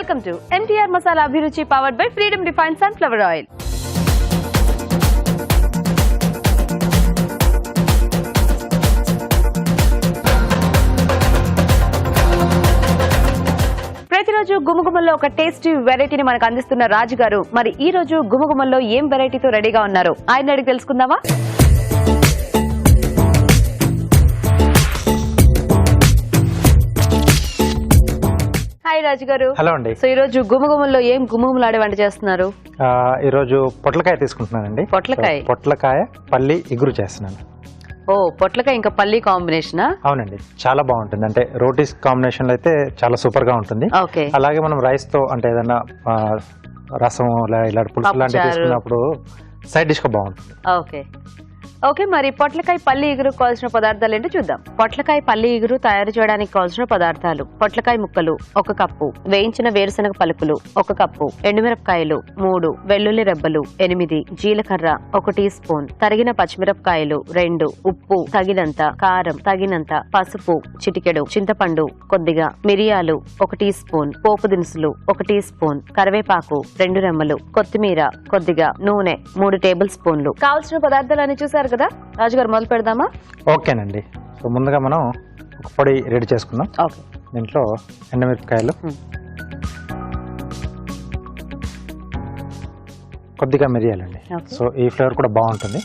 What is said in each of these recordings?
Welcome to MTR Masala Abhiruchi powered by Freedom Refined Sunflower Oil. ప్రతిరోజు గుమగుమల్లో ఒక tasty వెరైటీని మనకు అందిస్తున్న రాజు గారు మరి ఈ రోజు గుమగుమల్లో ఏం వెరైటీతో రెడీగా ఉన్నారు ఆయన అడిగి తెలుసుకుందామా? హాయ్ రాజు గారు. హలో అండి. సో ఈ రోజు గుమగుమల్లో ఏం గుమగుమలాడే వంట చేస్తున్నారు? ఈ రోజు పొట్లకాయ తీసుకుంటున్నానండి. పొట్లకాయ పల్లి ఇగురు చేస్తున్నాను. ఓ, పొట్లకాయ ఇంకా పల్లి కాంబినేషన్? అవునండి, చాలా బాగుంటుంది. అంటే రోటీస్ కాంబినేషన్ లో అయితే చాలా సూపర్ గా ఉంటుంది. అలాగే మనం రైస్ తో అంటే ఏదైనా రసం ఇలా పులుసు లాంటివి తీసుకున్నప్పుడు సైడ్ డిష్ గా బాగుంటుంది. ఓకే ఓకే, మరి పొట్లకాయ పల్లి ఇగురు కావాల్సిన పదార్థాలు ఏంటో చూద్దాం. పొట్లకాయ పల్లి ఇగురు తయారు చేయడానికి కావాల్సిన పదార్థాలు: పొట్లకాయ ముక్కలు 1 కప్పు, వేయించిన వేరుశనగ పలుకులు 1 కప్పు, ఎండుమిరపకాయలు 3, వెల్లుల్లి రెబ్బలు 8, జీలకర్ర 1 టీ స్పూన్, తరిగిన పచ్చిమిరపకాయలు 2, ఉప్పు తగినంత, కారం తగినంత, పసుపు చిటికెడు, చింతపండు కొద్దిగా, మిరియాలు 1 టీ స్పూన్, పోపు దినుసులు 1 టీ స్పూన్, కరివేపాకు 2 రెమ్మలు, కొత్తిమీర కొద్దిగా, నూనె 3 టేబుల్ స్పూన్లు. కావాల్సిన పదార్థాలన్నీ చూసారు కదా రాజుగారు, మొదలు పెడదామా? ఓకేనండి. సో ముందుగా మనం ఒక పొడి రెడీ చేసుకుందాం. ఓకే, దీంట్లో ఎండుమిరపకాయలు, కొద్దిగా మిరియాలండి. సో ఈ ఫ్లేవర్ కూడా బాగుంటుంది.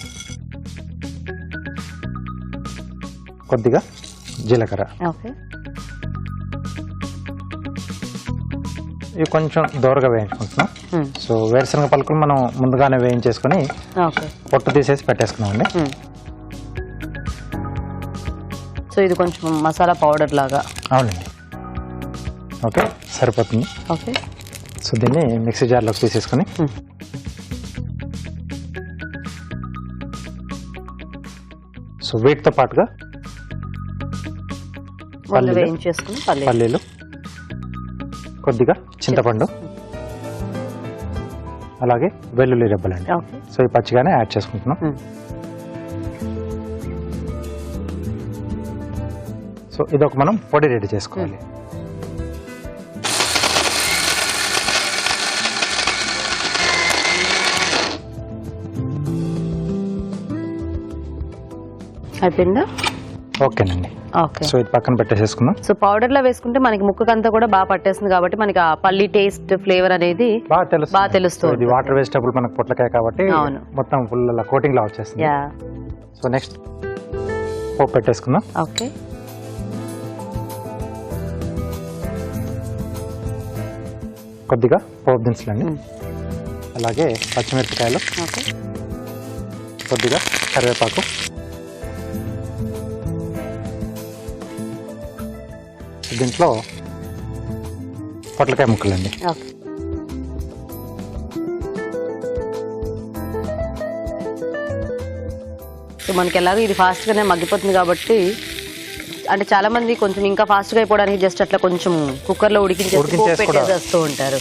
కొద్దిగా జీలకర్ర, ఇవి కొంచెం దూరగా వేయించుకుంటున్నాం. సో వేరుశనగ పలుకులు మనం ముందుగానే వేయించేసుకుని పొట్టు తీసేసి పెట్టేసుకున్నామండి. సో ఇది కొంచెం మసాలా పౌడర్ లాగా. అవునండి, ఓకే సరిపోతుంది. ఓకే, సో దీన్ని మిక్సీ జార్లోకి తీసేసుకుని సో వీటితో పాటుగా పల్లీలు, కొద్దిగా చింతపండు, అలాగే వెల్లుల్లి రెబ్బలండి. సో ఈ పచ్చిగానే యాడ్ చేసుకుంటున్నాం. సో ఇదొక మనం పొడి రెడీ చేసుకోవాలి. అయిపోయిందా? ఓకేనండి. సో ఇది పక్కన పెట్టేసుకుందాం. సో పౌడర్ లో వేసుకుంటే మనకి ముక్కకంతా కూడా బాగా పట్టేస్తుంది కాబట్టి మనకి ఆ పల్లి టేస్ట్ ఫ్లేవర్ అనేది బాగా తెలుస్తుంది. ఇది వాటర్ వెజిటబుల్ మనకు పొట్లకాయ కాబట్టి మొత్తం ఫుల్ కోటింగ్ లా వచ్చేస్తుంది. సో నెక్స్ట్ పోపు పెట్టేసుకుందాం. ఓకే, కొద్దిగా పోపు దినుసులండి, అలాగే పచ్చిమిరపకాయలు, కొద్దిగా కరివేపాకు, దీంట్లో పొట్లకాయ ముక్కలండి. మనకి ఎలాగో ఇది ఫాస్ట్ గానే మగ్గిపోతుంది కాబట్టి, అంటే చాలా మంది కొంచెం ఇంకా ఫాస్ట్ గా అయిపోవడానికి జస్ట్ అట్లా కొంచెం కుక్కర్ లో ఉడికించేస్తూ ఉంటారు.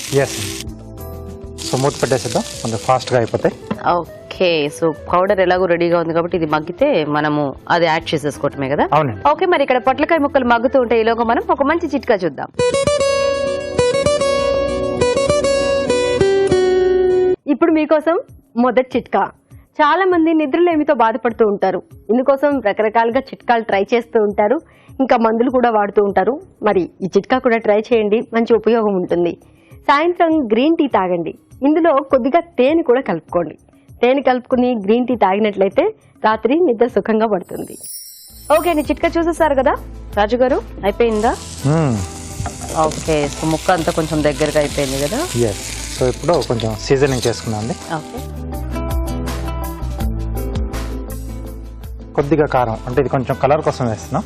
సో మూత పెట్టేసేద్దాం, కొంచెం ఫాస్ట్ గా అయిపోతాయి. ఓకే, సో పౌడర్ ఎలాగో రెడీగా ఉంది కాబట్టి ఇది మగ్గితే మనము అది యాడ్ చేసేసుకోవటమే కదా. ఓకే, మరి ఇక్కడ పొట్లకాయ ముక్కలు మగ్గుతూ ఉంటే ఈలోగా మనం ఒక మంచి చిట్కా చూద్దాం. ఇప్పుడు మీకోసం మొదటి చిట్కా. చాలా మంది నిద్రలేమితో బాధపడుతూ ఉంటారు. ఇందుకోసం రకరకాలుగా చిట్కాలు ట్రై చేస్తూ ఉంటారు, ఇంకా మందులు కూడా వాడుతూ ఉంటారు. మరి ఈ చిట్కా కూడా ట్రై చేయండి, మంచి ఉపయోగం ఉంటుంది. సాయంత్రం గ్రీన్ టీ తాగండి, ఇందులో కొద్దిగా తేనె కూడా కలుపుకోండి. తేనె కలుపుకుని గ్రీన్ టీ తాగినట్లయితే రాత్రి నిద్ర సుఖంగా పడుతుంది. ఓకే అండి, చిట్కా చూసేసారు కదా రాజు గారు, అయిపోయిందా? ఓకే, సో ముక్క అంతా కొంచెం దగ్గరగా అయిపోయింది కదా. సో ఇప్పుడు కొంచెం సీజనింగ్ చేసుకున్నాం. ఓకే, కొద్దిగా కారం, అంటే ఇది కొంచెం కలర్ కోసం వేస్తున్నాం.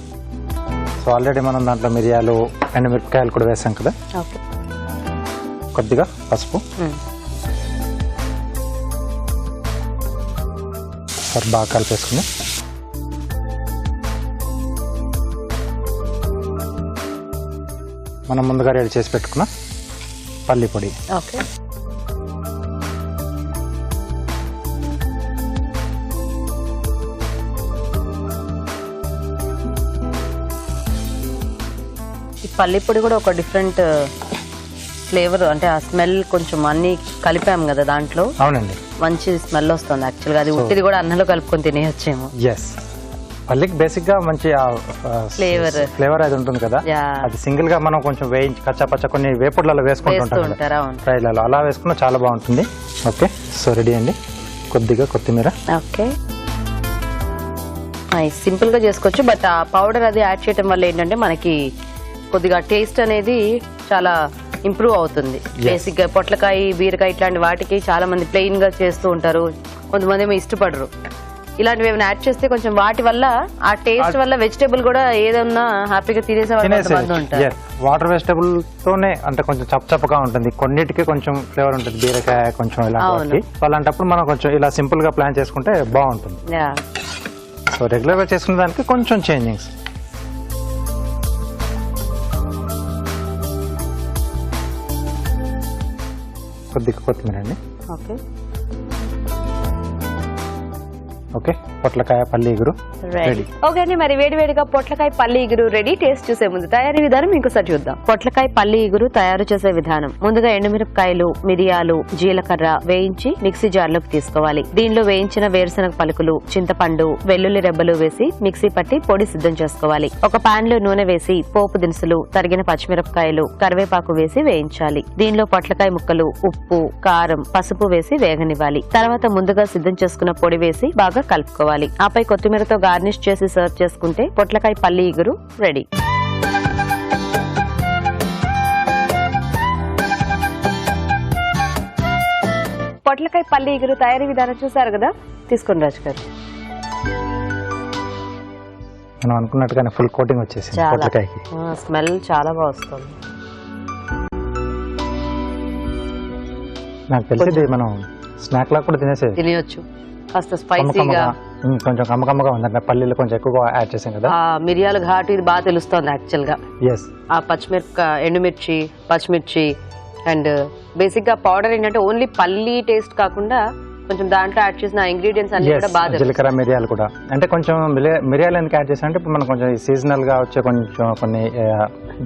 సో ఆల్రెడీ మనం దాంట్లో మిరియాలు, ఎండుమిరపకాయలు కూడా వేసాం కదా. కొద్దిగా పసుపు, సరే బాగా కలిపేసుకుని మనం ముందుగా రెడీ చేసి పెట్టుకున్న పల్లి పొడి. ఓకే, పల్లి పొడి కూడా ఒక డిఫరెంట్ ఫ్లేవర్ అంటే ఆ స్మెల్ కొంచెం అన్ని కలిపాం కదా దాంట్లో. అవునండి, మంచి స్మెల్ వస్తుంది యాక్చువల్గా. అది ఉట్టిది కూడా అన్నంలో కలుపుకొని తినేయచ్చేమో. ఎస్, పల్లికి బేసిక్ గా మంచి ఫ్లేవర్ అది ఉంటుంది కదా, అది సింగిల్ గా మనం కొంచెం వేయించి కచ్చాపచ్చ కొన్ని వేపుడులలో వేసుకుంటుంటాం ఫ్రైలలో, అలా వేసుకున్నా చాలా బాగుంటుంది. ఓకే, సో రెడీ అండి. కొద్దిగా కొత్తిమీర. ఓకే, సింపుల్ గా చేసుకోవచ్చు, బట్ ఆ పౌడర్ అది యాడ్ చేయడం వల్ల ఏంటంటే మనకి కొద్దిగా టేస్ట్ అనేది చాలా ఇంప్రూవ్ అవుతుంది. బేసిక్ గా పొట్లకాయ, బీరకాయ ఇట్లాంటి వాటికి చాలా మంది ప్లెయిన్ గా చేస్తూ ఉంటారు, కొంతమంది ఏమో ఇష్టపడరు. ఇలాంటివి ఏమైనా యాడ్ చేస్తే కొంచెం వాటి వల్ల ఆ టేస్ట్ వల్ల వెజిటేబుల్ కూడా ఏదన్నా హ్యాపీగా తినేసే వాళ్ళు ఉంటారు. వాటర్ వెజిటేబుల్ తోనే అంటే కొంచెం చప్పచప్పగా ఉంటుంది, కొన్నిటికి కొంచెం ఫ్లేవర్ ఉంటుంది, బీరకాయ కొంచెం ఇలాంటి. అలాంటప్పుడు మనం కొంచెం ఇలా సింపుల్ గా ప్లాన్ చేసుకుంటే బాగుంటుంది. సో రెగ్యులర్ గా చేసుకునే దానికి కొంచెం చేంజింగ్స్. కొద్దిగా కొత్తిమీర అండి. ఓకే ఓకే, పొట్లకాయ పల్లి ఇగురు రెడీ. ఓకే అండి, మరి వేడివేడిగా పొట్లకాయ పల్లి ఇగురు రెడీ. టేస్ట్ చూసే ముందు తయారీ విధానం ఇంకోసారి చూద్దాం. పొట్లకాయ పల్లి ఇగురు తయారు చేసే విధానం: ముందుగా ఎండుమిరపకాయలు, మిరియాలు, జీలకర్ర వేయించి మిక్సీ జార్లోకి తీసుకోవాలి. దీనిలో వేయించిన వేరుశనగ పలుకులు, చింతపండు, వెల్లుల్లి రెబ్బలు వేసి మిక్సీ పట్టి పొడి సిద్ధం చేసుకోవాలి. ఒక పాన్ లో నూనె వేసి పోపు దినుసులు, తరిగిన పచ్చిమిరపకాయలు, కరివేపాకు వేసి వేయించాలి. దీనిలో పొట్లకాయ ముక్కలు, ఉప్పు, కారం, పసుపు వేసి వేగనివ్వాలి. తర్వాత ముందుగా సిద్ధం చేసుకున్న పొడి వేసి బాగా కలుపుకోవాలి. ఆపై కొత్తిమీరతో గార్నిష్ చేసి సర్వ్ చేసుకుంటే పొట్లకాయ పల్లి ఇగురు రెడీ. పొట్లకాయ పల్లి ఇగురు తయారీ విధానం చూసారు కదా, తీసుకోండి రాజు గారు. మనం అనుకున్నట్టుగానే ఫుల్ కోటింగ్ వచ్చేసింది పొట్లకాయకి. స్మెల్ చాలా బాగా వస్తుంది. నాకు తెలిసి మనం స్నాక్ లా కూడా తినేయొచ్చు. కాస్త స్పైసీగా, కొంచెం కమ్మకమ్మగా ఉందంటే పల్లీలు కొంచెం ఎక్కువగా యాడ్ చేసాం కదా. మిరియాలు ఘాటు ఇది బాగా తెలుస్తుంది యాక్చువల్ గా. ఆ పచ్చిమిరపకాయ, ఎండుమిర్చి, పచ్చిమిర్చి అండ్ బేసిక్ గా పౌడర్ ఏంటంటే ఓన్లీ పల్లి టేస్ట్ కాకుండా కొంచెం దాంట్లో యాడ్ చేసిన ఇంగ్రీడియంట్స్ అన్ని కూడా బాగా, జీలకర్ర, మిరియాలు కూడా. అంటే కొంచెం మిరియాలు ఎందుకు యాడ్ చేసామంటే ఇప్పుడు మనం కొంచెం సీజనల్ గా వచ్చే కొంచెం కొన్ని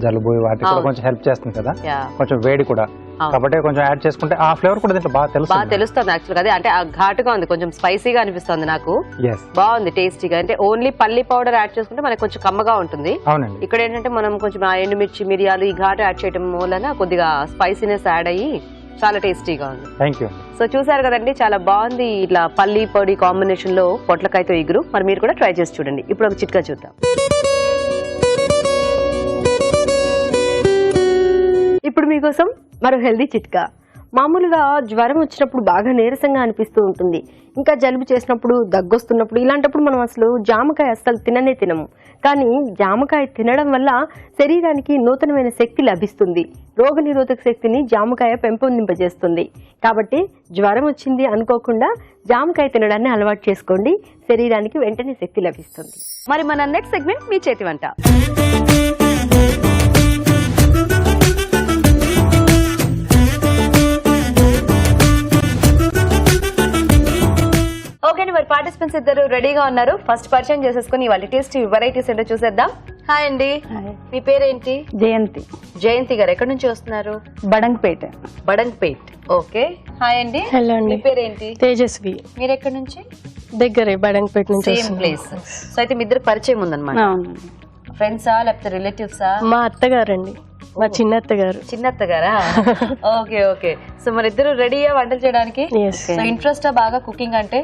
జలుబు వాటికి కూడా కొంచెం హెల్ప్ చేస్తుంది కదా, కొంచెం వేడి కూడా, కాబట్టి కొంచెం యాడ్ చేసుకుంటే ఆ ఫ్లేవర్ కూడా దీంట్లో బాగా తెలుస్తుంది యాక్చువల్ గా. అంటే ఆ ఘాటుగా ఉంది, కొంచెం స్పైసీగా అనిపిస్తుంది నాకు. బాగుంది, టేస్టీగా. అంటే ఓన్లీ పల్లి పౌడర్ యాడ్ చేసుకుంటే మనకి కొంచెం కమ్మగా ఉంటుంది. అవునండి. ఇక్కడ ఏంటంటే మనం కొంచెం ఆ ఎండుమిర్చి, మిరియాలు, ఈ ఘాటు యాడ్ చేయడం వలన కొద్దిగా స్పైసీనెస్ యాడ్ అయ్యి చాలా టేస్టీగా ఉంది. థాంక్యూ. సో చూసారు కదండి, చాలా బాగుంది ఇట్లా పల్లి పొడి కాంబినేషన్ లో పొట్లకాయతో ఇగురు. మరి మీరు కూడా ట్రై చేసి చూడండి. ఇప్పుడు ఒక చిట్కా చూద్దాం. ఇప్పుడు మీకోసం మరో హెల్దీ చిట్కా. మామూలుగా జ్వరం వచ్చినప్పుడు బాగా నీరసంగా అనిపిస్తూ ఉంటుంది, ఇంకా జలుబు చేసినప్పుడు, దగ్గొస్తున్నప్పుడు, ఇలాంటప్పుడు మనం అసలు జామకాయ అస్సలు తినము. కానీ జామకాయ తినడం వల్ల శరీరానికి నూతనమైన శక్తి లభిస్తుంది. రోగనిరోధక శక్తిని జామకాయ పెంపొందింపజేస్తుంది. కాబట్టి జ్వరం వచ్చింది అనుకోకుండా జామకాయ తినడాన్ని అలవాటు చేసుకోండి, శరీరానికి వెంటనే శక్తి లభిస్తుంది. మరి మన నెక్స్ట్ సెగ్మెంట్ మీ చేతి వంట. ఓకే అండి, మరి పార్టిసిపెంట్స్ ఇద్దరు రెడీగా ఉన్నారు. ఫస్ట్ పరిచయం చేసేసుకుని వాళ్ళ టేస్ట్ వెరైటీస్ ఏంటో చూసేద్దాం. హాయ్ అండి, మీ పేరేంటి? జయంతి. జయంతి గారు ఎక్కడి నుంచి వస్తున్నారు? బడంగ్పేట్. బడంగ్పేట్. ఓకే, హాయ్ అండి. హలో అండి, మీ పేరేంటి? తేజస్వి. మీరు ఎక్కడి నుంచి? దగ్గరే బడంగ్పేట్ నుంచి. Same place. సో అయితే మీ ఇద్దరు పరిచయం ఉందన్నమాట. ఫ్రెండ్సా లేకపోతే రిలేటివ్సా? మా అత్తగారండి, మా చిన్న అత్తగారు. చిన్న అత్తగారా? Okay okay. సో మరి ఇద్దరు రెడీయా వంటలు చేయడానికి? సో ఇంట్రెస్ట్ బాగా కుకింగ్ అంటే?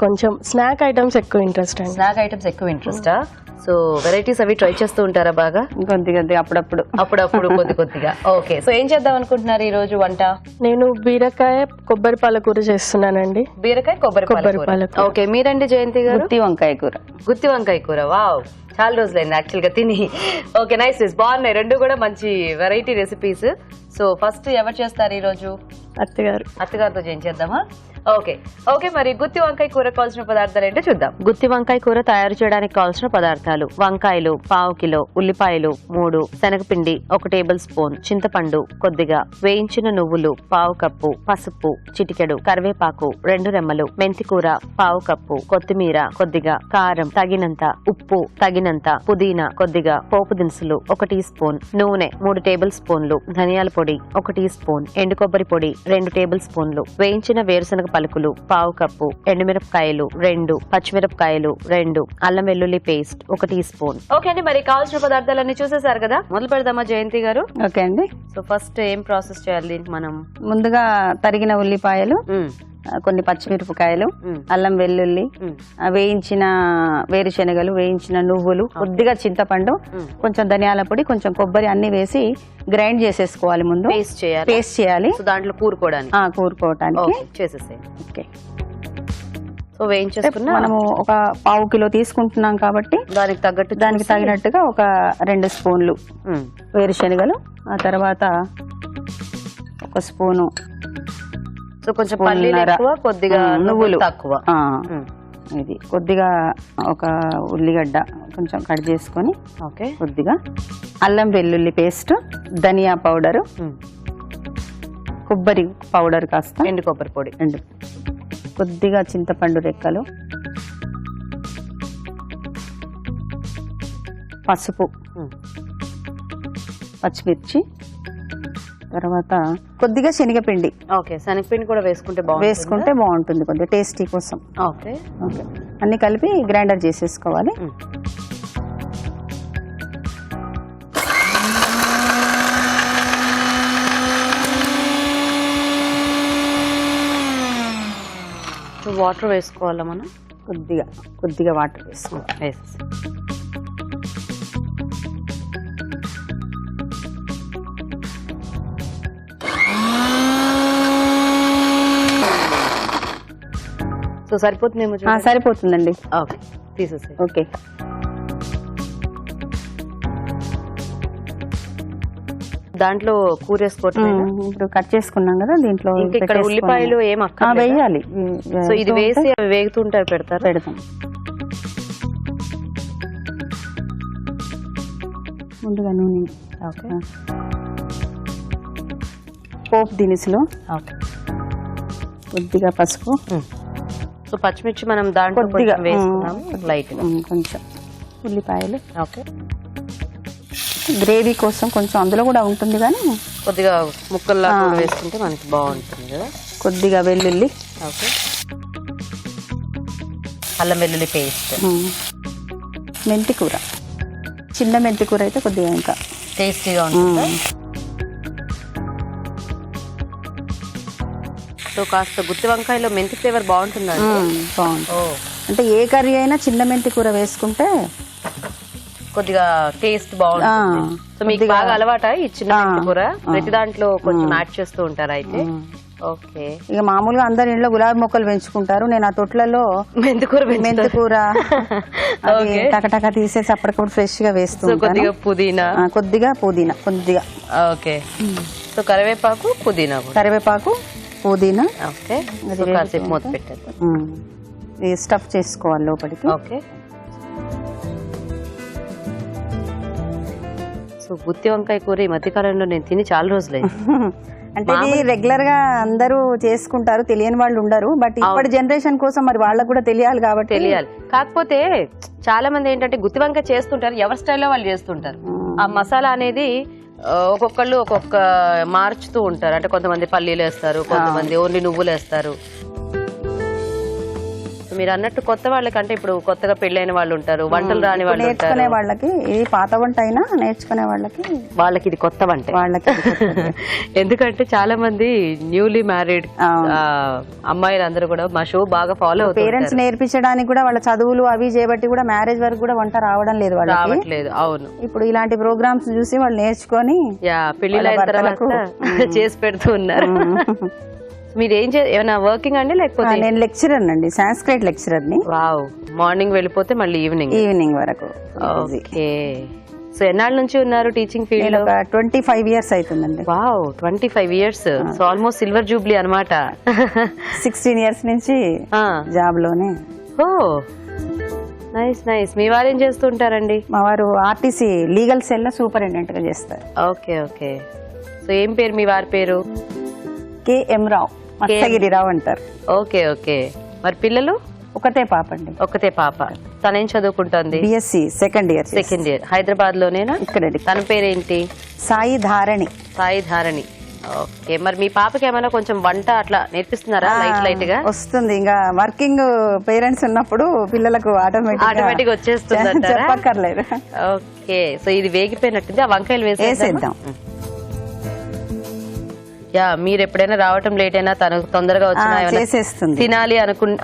కొంచెం స్నాక్ ఐటమ్స్ ఎక్కువ ఇంట్రెస్ట్ అండి. స్నాక్ ఐటమ్స్ ఎక్కువ ఇంట్రెస్టా? సో వెరైటీస్ అవి ట్రై చేస్తూ ఉంటారా బాగా? కొద్దిగా అప్పుడప్పుడు కొద్దిగా. ఓకే, సో ఏం చేద్దాం అనుకుంటున్నారు ఈ రోజు వంట? నేను బీరకాయ కొబ్బరి పాలకూర చేస్తున్నానండి. బీరకాయ కొబ్బరి పాలకూర. ఓకే, మీరండి జయంతి గారు? గుత్తి వంకాయ కూర. గుత్తి వంకాయ కూర. వావ్, చాలా రోజులైంది యాక్చువల్ గా తిని. ఓకే, నైస్ నైస్, బాగున్నాయి రెండు కూడా మంచి వెరైటీ రెసిపీస్. సో ఫస్ట్ ఎవరు చేస్తారు ఈ రోజు? అత్తగారు. అత్తగారితో చేద్దామా? ఓకే ఓకే, మరి గుత్తి వంకాయ కూర కావాల్సిన పదార్థాలు ఏంటో చూద్దాం. గుత్తి వంకాయ కూర తయారు చేయడానికి కావాల్సిన పదార్థాలు: వంకాయలు 1/2 కిలో, ఉల్లిపాయలు 3, శనగపిండి 1 టేబుల్ స్పూన్, చింతపండు కొద్దిగా, వేయించిన నువ్వులు 1/2 కప్పు, పసుపు చిటికెడు, కరివేపాకు 2 రెమ్మలు, మెంతికూర 1/2 కప్పు, కొత్తిమీర కొద్దిగా, కారం తగినంత, ఉప్పు తగినంత, పుదీనా కొద్దిగా, పోపు దినుసులు 1 టీ స్పూన్, నూనె 3 టేబుల్ స్పూన్లు, ధనియాల పొడి పొడి 1 టీ స్పూన్, ఎండు కొబ్బరి పొడి 2 టేబుల్ స్పూన్లు, వేయించిన వేరుశనగ పలుకులు 1/2 కప్పు, ఎండుమిరపకాయలు 2, పచ్చిమిరపకాయలు 2, అల్లం వెల్లుల్లి పేస్ట్ 1 టీ స్పూన్. ఓకే అండి, మరి కావాల్సిన పదార్థాలన్నీ చూసేసారు కదా, మొదలు పెడదామా జయంతి గారు? ఓకే అండి. సో ఫస్ట్ ఏం ప్రాసెస్ చేయాలి దీనికి మనం? ముందుగా తరిగిన ఉల్లిపాయలు, కొన్ని పచ్చిమిరపకాయలు, అల్లం వెల్లుల్లి, వేయించిన వేరుశనగలు, వేయించిన నువ్వులు, కొద్దిగా చింతపండు, కొంచెం ధనియాల పొడి, కొంచెం కొబ్బరి అన్ని వేసి గ్రైండ్ చేసేసుకోవాలి. ముందు పేస్ట్ చేయాలి దాంట్లో కూరుకోవడానికి చేసేసేయండి. ఓకే. సో వేయించేసుకున్నా మనము ఒక 1/2 కిలో తీసుకుంటున్నాం కాబట్టి దానికి తగినట్టుగా ఒక 2 స్పూన్లు వేరుశనగలు, ఆ తర్వాత 1 స్పూను సో కొంచెం పల్లీలు ఎక్కువ, కొద్దిగా నువ్వులు తక్కువ. ఇది కొద్దిగా ఒక ఉల్లిగడ్డ కొంచెం కట్ చేసుకొని, ఓకే, కొద్దిగా అల్లం వెల్లుల్లి పేస్ట్, ధనియా పౌడరు, కొబ్బరి పౌడర్ కాస్త, ఎండు కొబ్బరి పొడి, కొద్దిగా చింతపండు రెక్కలు, పసుపు, పచ్చిమిర్చి, తర్వాత కొద్దిగా శనగపిండి. ఓకే, శనగపిండి కూడా వేసుకుంటే బాగుంటుంది కొద్దిగా టేస్టీ కోసం. ఓకే ఓకే, అన్ని కలిపి గ్రైండర్ చేసేసుకోవాలి. వాటర్ వేసుకోవాలా మనం? కొద్దిగా వాటర్ వేసుకోవాలి. సో సరిపోతుందేమో? సరిపోతుందండి. ఓకే, తీసేసి. ఓకే, దాంట్లో కూరేసుకోవటం. ఇప్పుడు కట్ చేసుకున్నాం కదా, దీంట్లో ఇక్కడ ఉల్లిపాయలు ఏం వేయాలి. సో ఇది వేసి అవి వేగుతుంటారు, పెడతాం. ముందుగా నూనె, పోపు దినుసులు, కొద్దిగా పసుపు, సో పచ్చిమిర్చి మనం దాంట్లో కొద్దిగా వేసుకున్నాం, లైట్ కొంచెం ఉల్లిపాయలు. ఓకే, గ్రేవీ కోసం కొంచెం అందులో కూడా ఉంటుంది కానీ కొద్దిగా ముక్కల్లా వేసుకుంటే మనకి బాగుంటుంది కదా. కొద్దిగా వెల్లుల్లి, ఓకే, అల్లం వెల్లుల్లి పేస్ట్, మెంతి కూర, చిన్న మెంతి కూర అయితే కొద్దిగా ఇంకా టేస్టీగా ఉంటుంది. సో కాస్త గుత్తి వంకాయలో మెంతి ఫ్లేవర్ బాగుంటుందండి. బాగుంటుంది. అంటే ఏ కర్రీ అయినా చిన్న మెంతి కూర వేసుకుంటే కొద్దిగా టేస్ట్ బాగుంటుంది. సో మీకు బాగా అలవాటా ఈ చిన్న మెంతి కూర? ప్రతి దాంట్లో కొంచెం యాడ్ చేస్తూ ఉంటారు అయితే? ఓకే. ఇక మామూలుగా అందరి ఇంట్లో గులాబీ మొక్కలు పెంచుకుంటారు, నేను ఆ తొట్లలో మెంతికూర టకటక తీసేసి అప్పటికప్పుడు ఫ్రెష్ గా వేస్తూ కొద్దిగా పుదీనా, కొద్దిగా ఓకే. సో కరివేపాకు, పుదీనా, ఓకే. కాసేపు మూత పెట్టేద్దాం. స్టఫ్ చేసుకోవాలి లోపలికి. ఓకే. సో గుత్తి వంకాయ కూర ఈ మధ్య కాలంలో నేను తిని చాలా రోజులైంది. అంటే ఇది రెగ్యులర్ గా అందరూ చేసుకుంటారు, తెలియని వాళ్ళు ఉండరు. బట్ ఇప్పటి జనరేషన్ కోసం మరి వాళ్ళకు కూడా తెలియాలి కాబట్టి తెలియాలి. కాకపోతే చాలా మంది ఏంటంటే గుత్తి వంకాయ చేస్తుంటారు, ఎవరి స్టైల్లో వాళ్ళు చేస్తుంటారు. ఆ మసాలా అనేది ఒక్కొక్కళ్ళు ఒక్కొక్క మార్చుతూ ఉంటారు. అంటే కొంతమంది పల్లీలు వేస్తారు, కొంతమంది ఓన్లీ నువ్వులు వేస్తారు. మీరు అన్నట్టు కొత్త వాళ్ళకంటే ఇప్పుడు కొత్తగా పెళ్ళైన వాళ్ళు ఉంటారు, వంటలు రాని వాళ్ళు ఉంటారు, వాళ్ళకి ఇది పాత వంట అయినా నేర్చుకునే వాళ్ళకి ఇది కొత్త వంట. ఎందుకంటే చాలా మంది న్యూలీ మ్యారీడ్ అమ్మాయిలు అందరూ కూడా మా షో బాగా ఫాలో అవుతారు. పేరెంట్స్ నేర్పించడానికి కూడా వాళ్ళ చదువులు అవి చేయబట్టి కూడా మ్యారేజ్ వరకు కూడా వంట రావడం లేదు, రావట్లేదు. అవును, ఇప్పుడు ఇలాంటి ప్రోగ్రామ్స్ చూసి వాళ్ళు నేర్చుకొని పెళ్లిళ్ళైన తర్వాత చేసి పెడుతూ ఉన్నారు. మీరు ఏమైనా వర్కింగ్ అండి లేకపోతే? నేను లెక్చరర్ అండి, సాంస్క్రిట్ లెక్చరర్ ని. వావ్, మార్నింగ్ వెళ్ళిపోతే మళ్ళీ ఈవినింగ్ వరకు. ఓకే. సో ఎన్నాళ్ళ నుంచి ఉన్నారు టీచింగ్ ఫీల్డ్ లో? 25 years అవుతుందండి. Wow, 25 years. So almost silver Jubilee అన్నమాట. 16 years నుంచి జాబ్ లోనే. ఓ నైస్ నైస్. మీ వారు ఏం చేస్తుంటారండి? మా వారు ఆర్టీసీ లీగల్ సెల్ లో సూపరింటెండెంట్ గా చేస్తారు. Okay okay. సో ఏం పేరు మీ వారి పేరు? KM రావు, మత్సగిరిరావు అంటారు. Okay okay. మరి పిల్లలు? ఒకటే పాప అండి. ఒకటే పాప. తనేం చదువుకుంటుంది? BSc second year. హైదరాబాద్ లోనేనా? ఇక్కడ. తన పేరేంటి? సాయి ధారణి. సాయి ధారణి. ఓకే, మరి మీ పాపకి ఏమైనా కొంచెం వంట అట్లా నేర్పిస్తున్నారా లైట్ గా? వస్తుంది. ఇంకా వర్కింగ్ పేరెంట్స్ ఉన్నప్పుడు పిల్లలకు ఆటోమేటిక్ వచ్చేస్తుంది, చెప్పక్కర్లేదు. ఓకే, సో ఇది వేగిపోయినట్టుంది, ఆ వంకాయలు వేసేద్దాం. యా, మీరు ఎప్పుడైనా రావటం లేట్ అయినా తను తొందరగా చేసేస్తుంది, తినాలి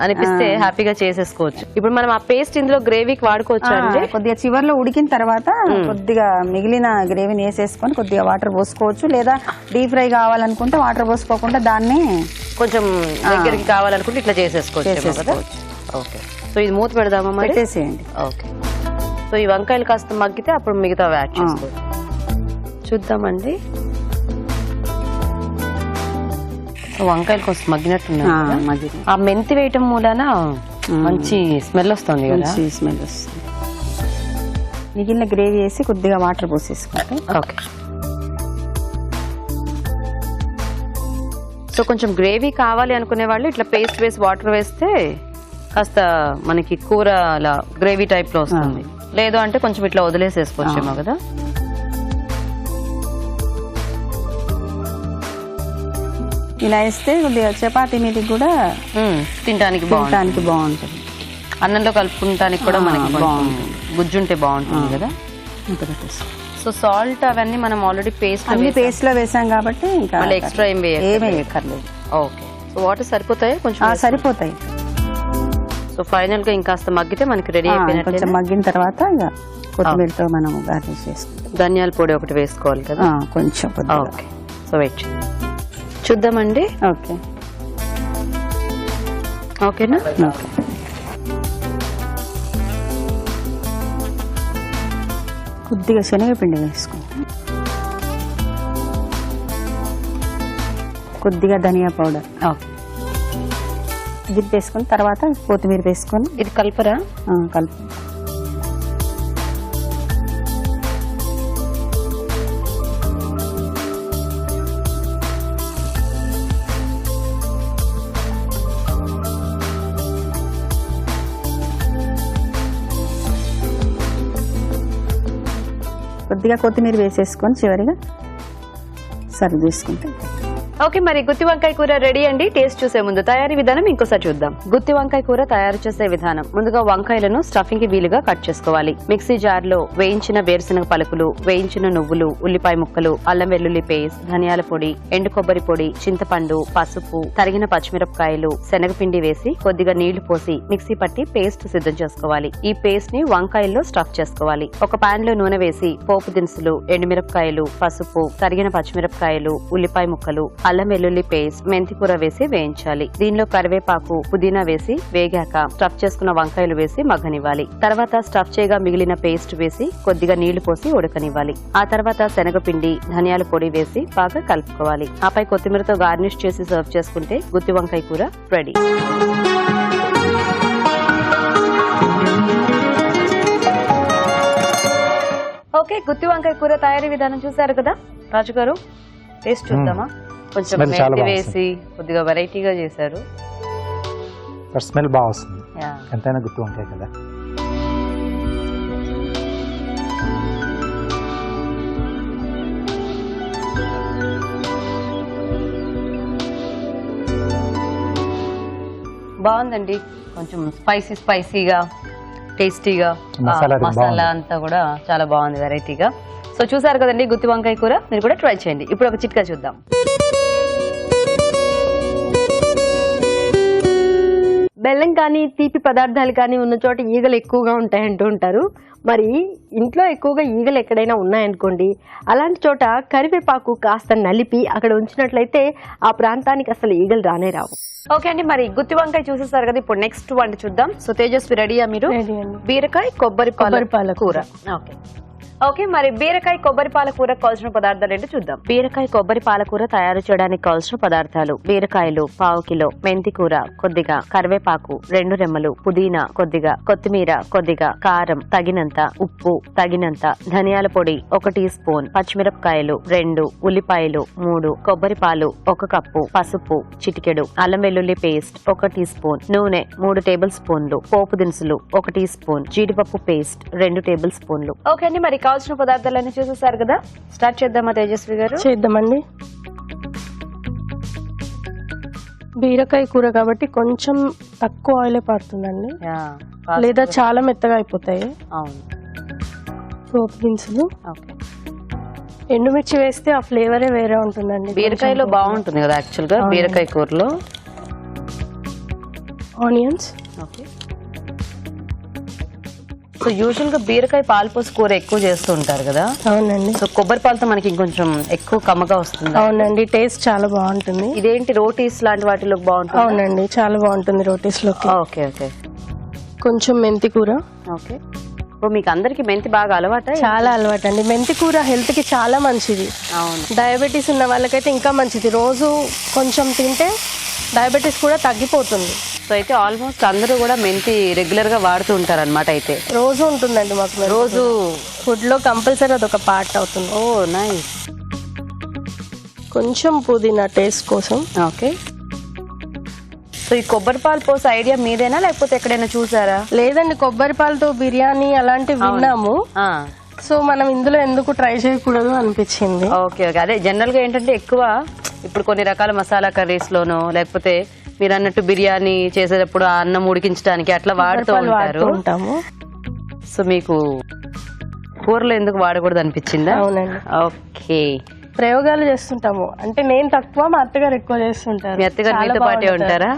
అనిపిస్తే హ్యాపీగా చేసేసుకోవచ్చు. ఇప్పుడు మనం ఆ పేస్ట్ ఇందులో గ్రేవీకి వాడుకోవచ్చు అండి. కొద్దిగా చివర్లో ఉడికిన తర్వాత కొద్దిగా మిగిలిన గ్రేవీని వేసేసుకొని కొద్దిగా వాటర్ పోసుకోవచ్చు, లేదా డీప్ ఫ్రై కావాలనుకుంటే వాటర్ పోసుకోకుండా దాన్ని కొంచెం దగ్గరికి కావాలనుకుంటే ఇట్లా చేసేసుకోవచ్చు కదా. ఓకే, సో ఇది మూత పెడదామా మరి? పెట్టేసేయండి. ఓకే, సో ఈ వంకాయలు కాస్త మగ్గితే అప్పుడు మిగతా యాడ్ చేసుకోవచ్చు. చూద్దామండి, వంకాయలు కొంచెం మగ్గినట్టున్నాయి. ఆ మెంతి వేయటం మూలన మంచి స్మెల్ వస్తుంది కదా. స్మెల్ వస్తుంది. మిగిలిన గ్రేవీ వేసి కొద్దిగా వాటర్ పోసేసుకుంటే. ఓకే, సో కొంచెం గ్రేవీ కావాలి అనుకునే వాళ్ళు ఇట్లా పేస్ట్ వేసి వాటర్ వేస్తే కాస్త మనకి కూర అలా గ్రేవీ టైప్ లో వస్తుంది. లేదు అంటే కొంచెం ఇట్లా వదిలేసేసుకోవచ్చేమో కదా. ఇలా వేస్తే కొద్దిగా చపాతీ మీదకి కూడా తినడానికి బాగుంటుంది. అన్నంలో కలుపుకుంటానికి కూడా మనకి బాగుంటుంది, గుజ్జుంటే బాగుంటుంది కదా. సో సాల్ట్ అవన్నీ మనం ఆల్రెడీ పేస్ట్ లో వేసాం కాబట్టి ఇంకా ఎక్స్ట్రా ఏమి వేయక్కర్లేదు. ఓకే, సో వాటర్ సరిపోతాయి? కొంచెం సరిపోతాయి. సో ఫైనల్ గా ఇంకాస్త మగ్గితే మనకి రెడీ అయిపోయినట్టు. కొంచెం మగ్గిన తర్వాత ఇక కొత్తిమీరతో మనం గార్నిష్ చేసుకుంటాం. ధనియాల పొడి ఒకటి వేసుకోవాలి కదా కొంచెం. ఓకే, సో వెయిట్ చూద్దామండి. ఓకే, ఓకేనా? ఓకే. కొద్దిగా శనగపిండి వేసుకుంటాం, కొద్దిగా ధనియా పౌడర్ వేసుకుని తర్వాత కొత్తిమీర వేసుకొని ఇది కలపరా? కలుపు. కొద్దిగా కొత్తిమీర వేసేసుకొని చివరిగా సర్వ్ చేసుకుంటే. ఓకే, మరి గుత్తి వంకాయ కూర రెడీ అండి. టేస్ట్ చూసే ముందు తయారీ విధానం ఇంకోసారి చూద్దాం. గుత్తి వంకాయ కూర తయారు చేసే విధానం: ముందుగా వంకాయలను స్టఫింగ్ కి వీలుగా కట్ చేసుకోవాలి. మిక్సీ జార్ లో వేయించిన వేరుశనగ పలుకులు, వేయించిన నువ్వులు, ఉల్లిపాయ ముక్కలు, అల్లం వెల్లుల్లి పేస్ట్, ధనియాల పొడి, ఎండు కొబ్బరి పొడి, చింతపండు, పసుపు, తరిగిన పచ్చిమిరపకాయలు, శనగపిండి వేసి కొద్దిగా నీళ్లు పోసి మిక్సీ పట్టి పేస్ట్ సిద్ధం చేసుకోవాలి. ఈ పేస్ట్ ని వంకాయల్లో స్టఫ్ చేసుకోవాలి. ఒక పాన్ లో నూనె వేసి పోపు దినుసులు, ఎండుమిరపకాయలు, పసుపు, తరిగిన పచ్చిమిరపకాయలు, ఉల్లిపాయ ముక్కలు, అల్లం వెల్లుల్లి పేస్ట్, మెంతి కూర వేసి వేయించాలి. దీనిలో కరివేపాకు, పుదీనా వేసి వేగాక స్టఫ్ చేసుకున్న వంకాయలు వేసి మగ్గనివ్వాలి. తర్వాత స్టఫ్ చేయగా మిగిలిన పేస్ట్ వేసి కొద్దిగా నీళ్లు పోసి ఉడకనివ్వాలి. ఆ తర్వాత శనగపిండి, ధనియాల పొడి వేసి బాగా కలుపుకోవాలి. ఆపై కొత్తిమీరతో గార్నిష్ చేసి సర్వ్ చేసుకుంటే గుత్తి వంకాయ కూర రెడీ. ఓకే, గుత్తి వంకాయ కూర తయారీ విధానం చూసారు కదా. రాజు గారు, టేస్ట్ చూద్దామా? కొంచెం మెంతి వేసి కొద్దిగా వెరైటీగా చేశారు. స్మెల్ బాగా వస్తుంది, ఎంతైనా గుత్తి వంకాయ కదా. బాగుందండి, కొంచెం స్పైసీగా టేస్టీగా, మసాలా అంతా కూడా చాలా బాగుంది, వెరైటీగా. సో చూసారు కదండి గుత్తి వంకాయ కూర, మీరు కూడా ట్రై చేయండి. ఇప్పుడు ఒక చిట్కా చూద్దాం. బెల్లం కానీ తీపి పదార్థాలు కానీ ఉన్న చోట ఈగలు ఎక్కువగా ఉంటాయంటూ ఉంటారు. మరి ఇంట్లో ఎక్కువగా ఈగలు ఎక్కడైనా ఉన్నాయనుకోండి, అలాంటి చోట కరివేపాకు కాస్త నలిపి అక్కడ ఉంచినట్లయితే ఆ ప్రాంతానికి అసలు ఈగలు రానే రావు. ఓకే అండి, మరి గుత్తి వంకాయ చూసేసారు కదా. ఇప్పుడు నెక్స్ట్ వంట చూద్దాం. సో తేజస్వి రెడీయా మీరు? బీరకాయ కొబ్బరి పాల కూర. ఓకే ఓకే, మరి బీరకాయ కొబ్బరి పాల కూర కావాల్సిన పదార్థాలు ఏంటో చూద్దాం. బీరకాయ కొబ్బరి పాలకూర తయారు చేయడానికి కావాల్సిన పదార్థాలు: బీరకాయలు పావు కిలో, మెంతి కూర కొద్దిగా, కరివేపాకు 2 రెమ్మలు, పుదీనా కొద్దిగా, కొత్తిమీర కొద్దిగా, కారం తగినంత, ఉప్పు తగినంత, ధనియాల పొడి 1 టీ స్పూన్, పచ్చిమిరపకాయలు 2, ఉల్లిపాయలు 3, కొబ్బరి పాలు 1 కప్పు, పసుపు చిటికెడు, అల్లం వెల్లుల్లి పేస్ట్ 1 టీ స్పూన్, నూనె 3 టేబుల్ స్పూన్లు, పోపు దినుసులు 1 టీ స్పూన్, జీడిపప్పు పేస్ట్ 2 టేబుల్ స్పూన్లు. ఓకే అండి, మరి కావాల్సిన పదార్థాలన్నీ చూసేసారు కదా. స్టార్ట్ చేద్దామా తేజస్వి గారు? చేద్దామండి. బీరకాయ కూర కాబట్టి కొంచెం తక్కువ ఆయిలే పడుతుందండి, లేదా చాలా మెత్తగా అయిపోతాయి. అవును. పోపు దినుసులు, ఓకే. ఎండుమిర్చి వేస్తే ఆ ఫ్లేవరే వేరే ఉంటుందండి. బీరకాయలో బాగుంటుంది కదా యాక్చువల్ గా బీరకాయ కూరలో. ఆనియన్స్. ఓకే. సో యూజువల్ గా బీరకాయ పాలు పోసి కూర ఎక్కువ చేస్తూ ఉంటారు కదా. అవునండి. సో కొబ్బరి పాలతో మనకి ఇంకొంచెం ఎక్కువ కమ్మగా వస్తుంది. అవునండి, టేస్ట్ చాలా బాగుంటుంది. ఇదేంటి రోటీస్ లాంటి వాటిలో బాగుంటుంది. అవునండి, చాలా బాగుంటుంది రోటీస్ లోకి. Okay okay. కొంచెం మెంతి కూర. ఓకే. ఇప్పుడు మీకు అందరికి మెంతి బాగా అలవాట. చాలా అలవాటు అండి. మెంతి కూర హెల్త్ కి చాలా మంచిది. అవును. డయాబెటీస్ ఉన్న వాళ్ళకైతే ఇంకా మంచిది. రోజు కొంచెం తింటే డయాబెటీస్ కూడా తగ్గిపోతుంది. సో అయితే ఆల్మోస్ట్ అందరూ కూడా మెంతి రెగ్యులర్ గా వాడుతూ ఉంటారు అనమాట. అయితే రోజు ఉంటుందండి మాకు, రోజు ఫుడ్ లో కంపల్సరీ అదొక పార్ట్ అవుతుంది. ఓ నైస్. కొంచెం పుదీనా టేస్ట్ కోసం. ఓకే. సో ఈ కొబ్బరి పాలు పోసే ఐడియా మీదేనా లేకపోతే ఎక్కడైనా చూసారా? లేదండి, కొబ్బరి పాలతో బిర్యానీ అలాంటివి విన్నాము. సో మనం ఇందులో ఎందుకు ట్రై చేయకూడదు అనిపించింది. Okay okay. అదే జనరల్ గా ఏంటంటే ఎక్కువ ఇప్పుడు కొన్ని రకాల మసాలా కర్రీస్ లోనో లేకపోతే మీరు అన్నట్టు బిర్యానీ చేసేటప్పుడు ఆ అన్నం ఉడికించడానికి అట్లా వాడుతూ ఉంటాము. సో మీకు కూరలో ఎందుకు వాడకూడదు అనిపించిందా? అవునండి. ఓకే. ప్రయోగాలు చేస్తుంటాము. అంటే నేను తక్కువ, మా అత్తగారు ఎక్కువ చేస్తుంటారు. మీ అత్తగారు మీతో పాటే ఉంటారా?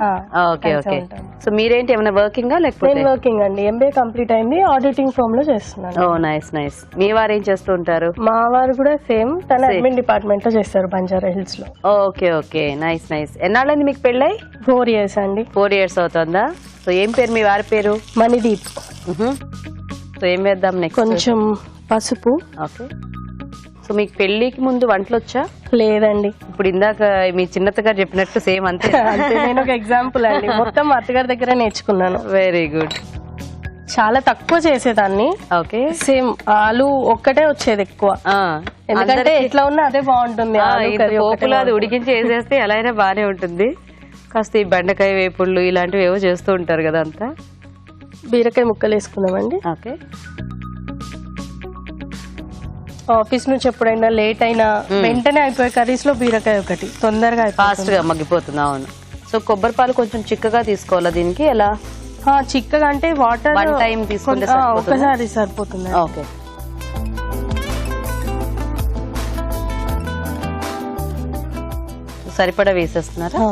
Okay okay. సో మీరేంటి ఏమైనా వర్కింగ్ లేకపోతే? నేను వర్కింగ్ అండి, ఎంబీఏ కంప్లీట్ అయింది, ఆడిటింగ్ ఫర్మ్ లో చేస్తున్నాను. ఓ నైస్ నైస్. మీ వారు ఏం చేస్తూ ఉంటారు? మా వారు కూడా సేమ్, తన అడ్మిన్ డిపార్ట్మెంట్ లో చేస్తారు బంజారా హిల్స్ లో. Okay okay. Nice nice. ఎన్నాళ్ళైంది మీకు పెళ్ళై? 4 years అండి. 4 years అవుతుందా? సో ఏం పేరు మీ వారి పేరు? మణిదీప్. సో ఏం వేద్దాం నెక్స్ట్? కొంచెం పసుపు. ఓకే. సో మీకు పెళ్లికి ముందు వంటలు వచ్చా? లేదండి. ఇప్పుడు ఇందాక మీ చిన్నత్త గారు చెప్పినట్టు సేమ్ అంతే. అంటే నేను ఒక ఎగ్జాంపుల్ అండి, మొత్తం మా అత్తగారి దగ్గర నేర్చుకున్నాను. Very good. చాలా తక్కువ చేసేదాన్ని. ఓకే. సేమ్ ఆలు ఒక్కటే వచ్చేది ఎక్కువ, ఎందుకంటే ఎట్లా ఉన్నా అదే బాగుంటుంది. పోపులా అది ఉడికించి వేసేస్తే ఎలా అయినా బానే ఉంటుంది. కాస్త ఈ బెండకాయ వేపుళ్ళు ఇలాంటివి ఏవో చేస్తూ ఉంటారు కదా అంతా. బీరకాయ ముక్కలు వేసుకున్నామండి. ఓకే. ఆఫీస్ నుంచి ఎప్పుడైనా లేట్ అయినా వెంటనే అయిపోయే కర్రీస్ లో బీరకాయ ఒకటి తొందరగా ఫాస్ట్ గా మగ్గిపోతుంది. అవును. సో కొబ్బరి పాలు కొంచెం చిక్కగా తీసుకోవాలా దీనికి? ఎలా చిక్కగా అంటే వాటర్ 1 time తీసుకుంటే ఒకసారి సరిపోతుంది. ఓకే. సరిపడా వేసేస్తున్నారా?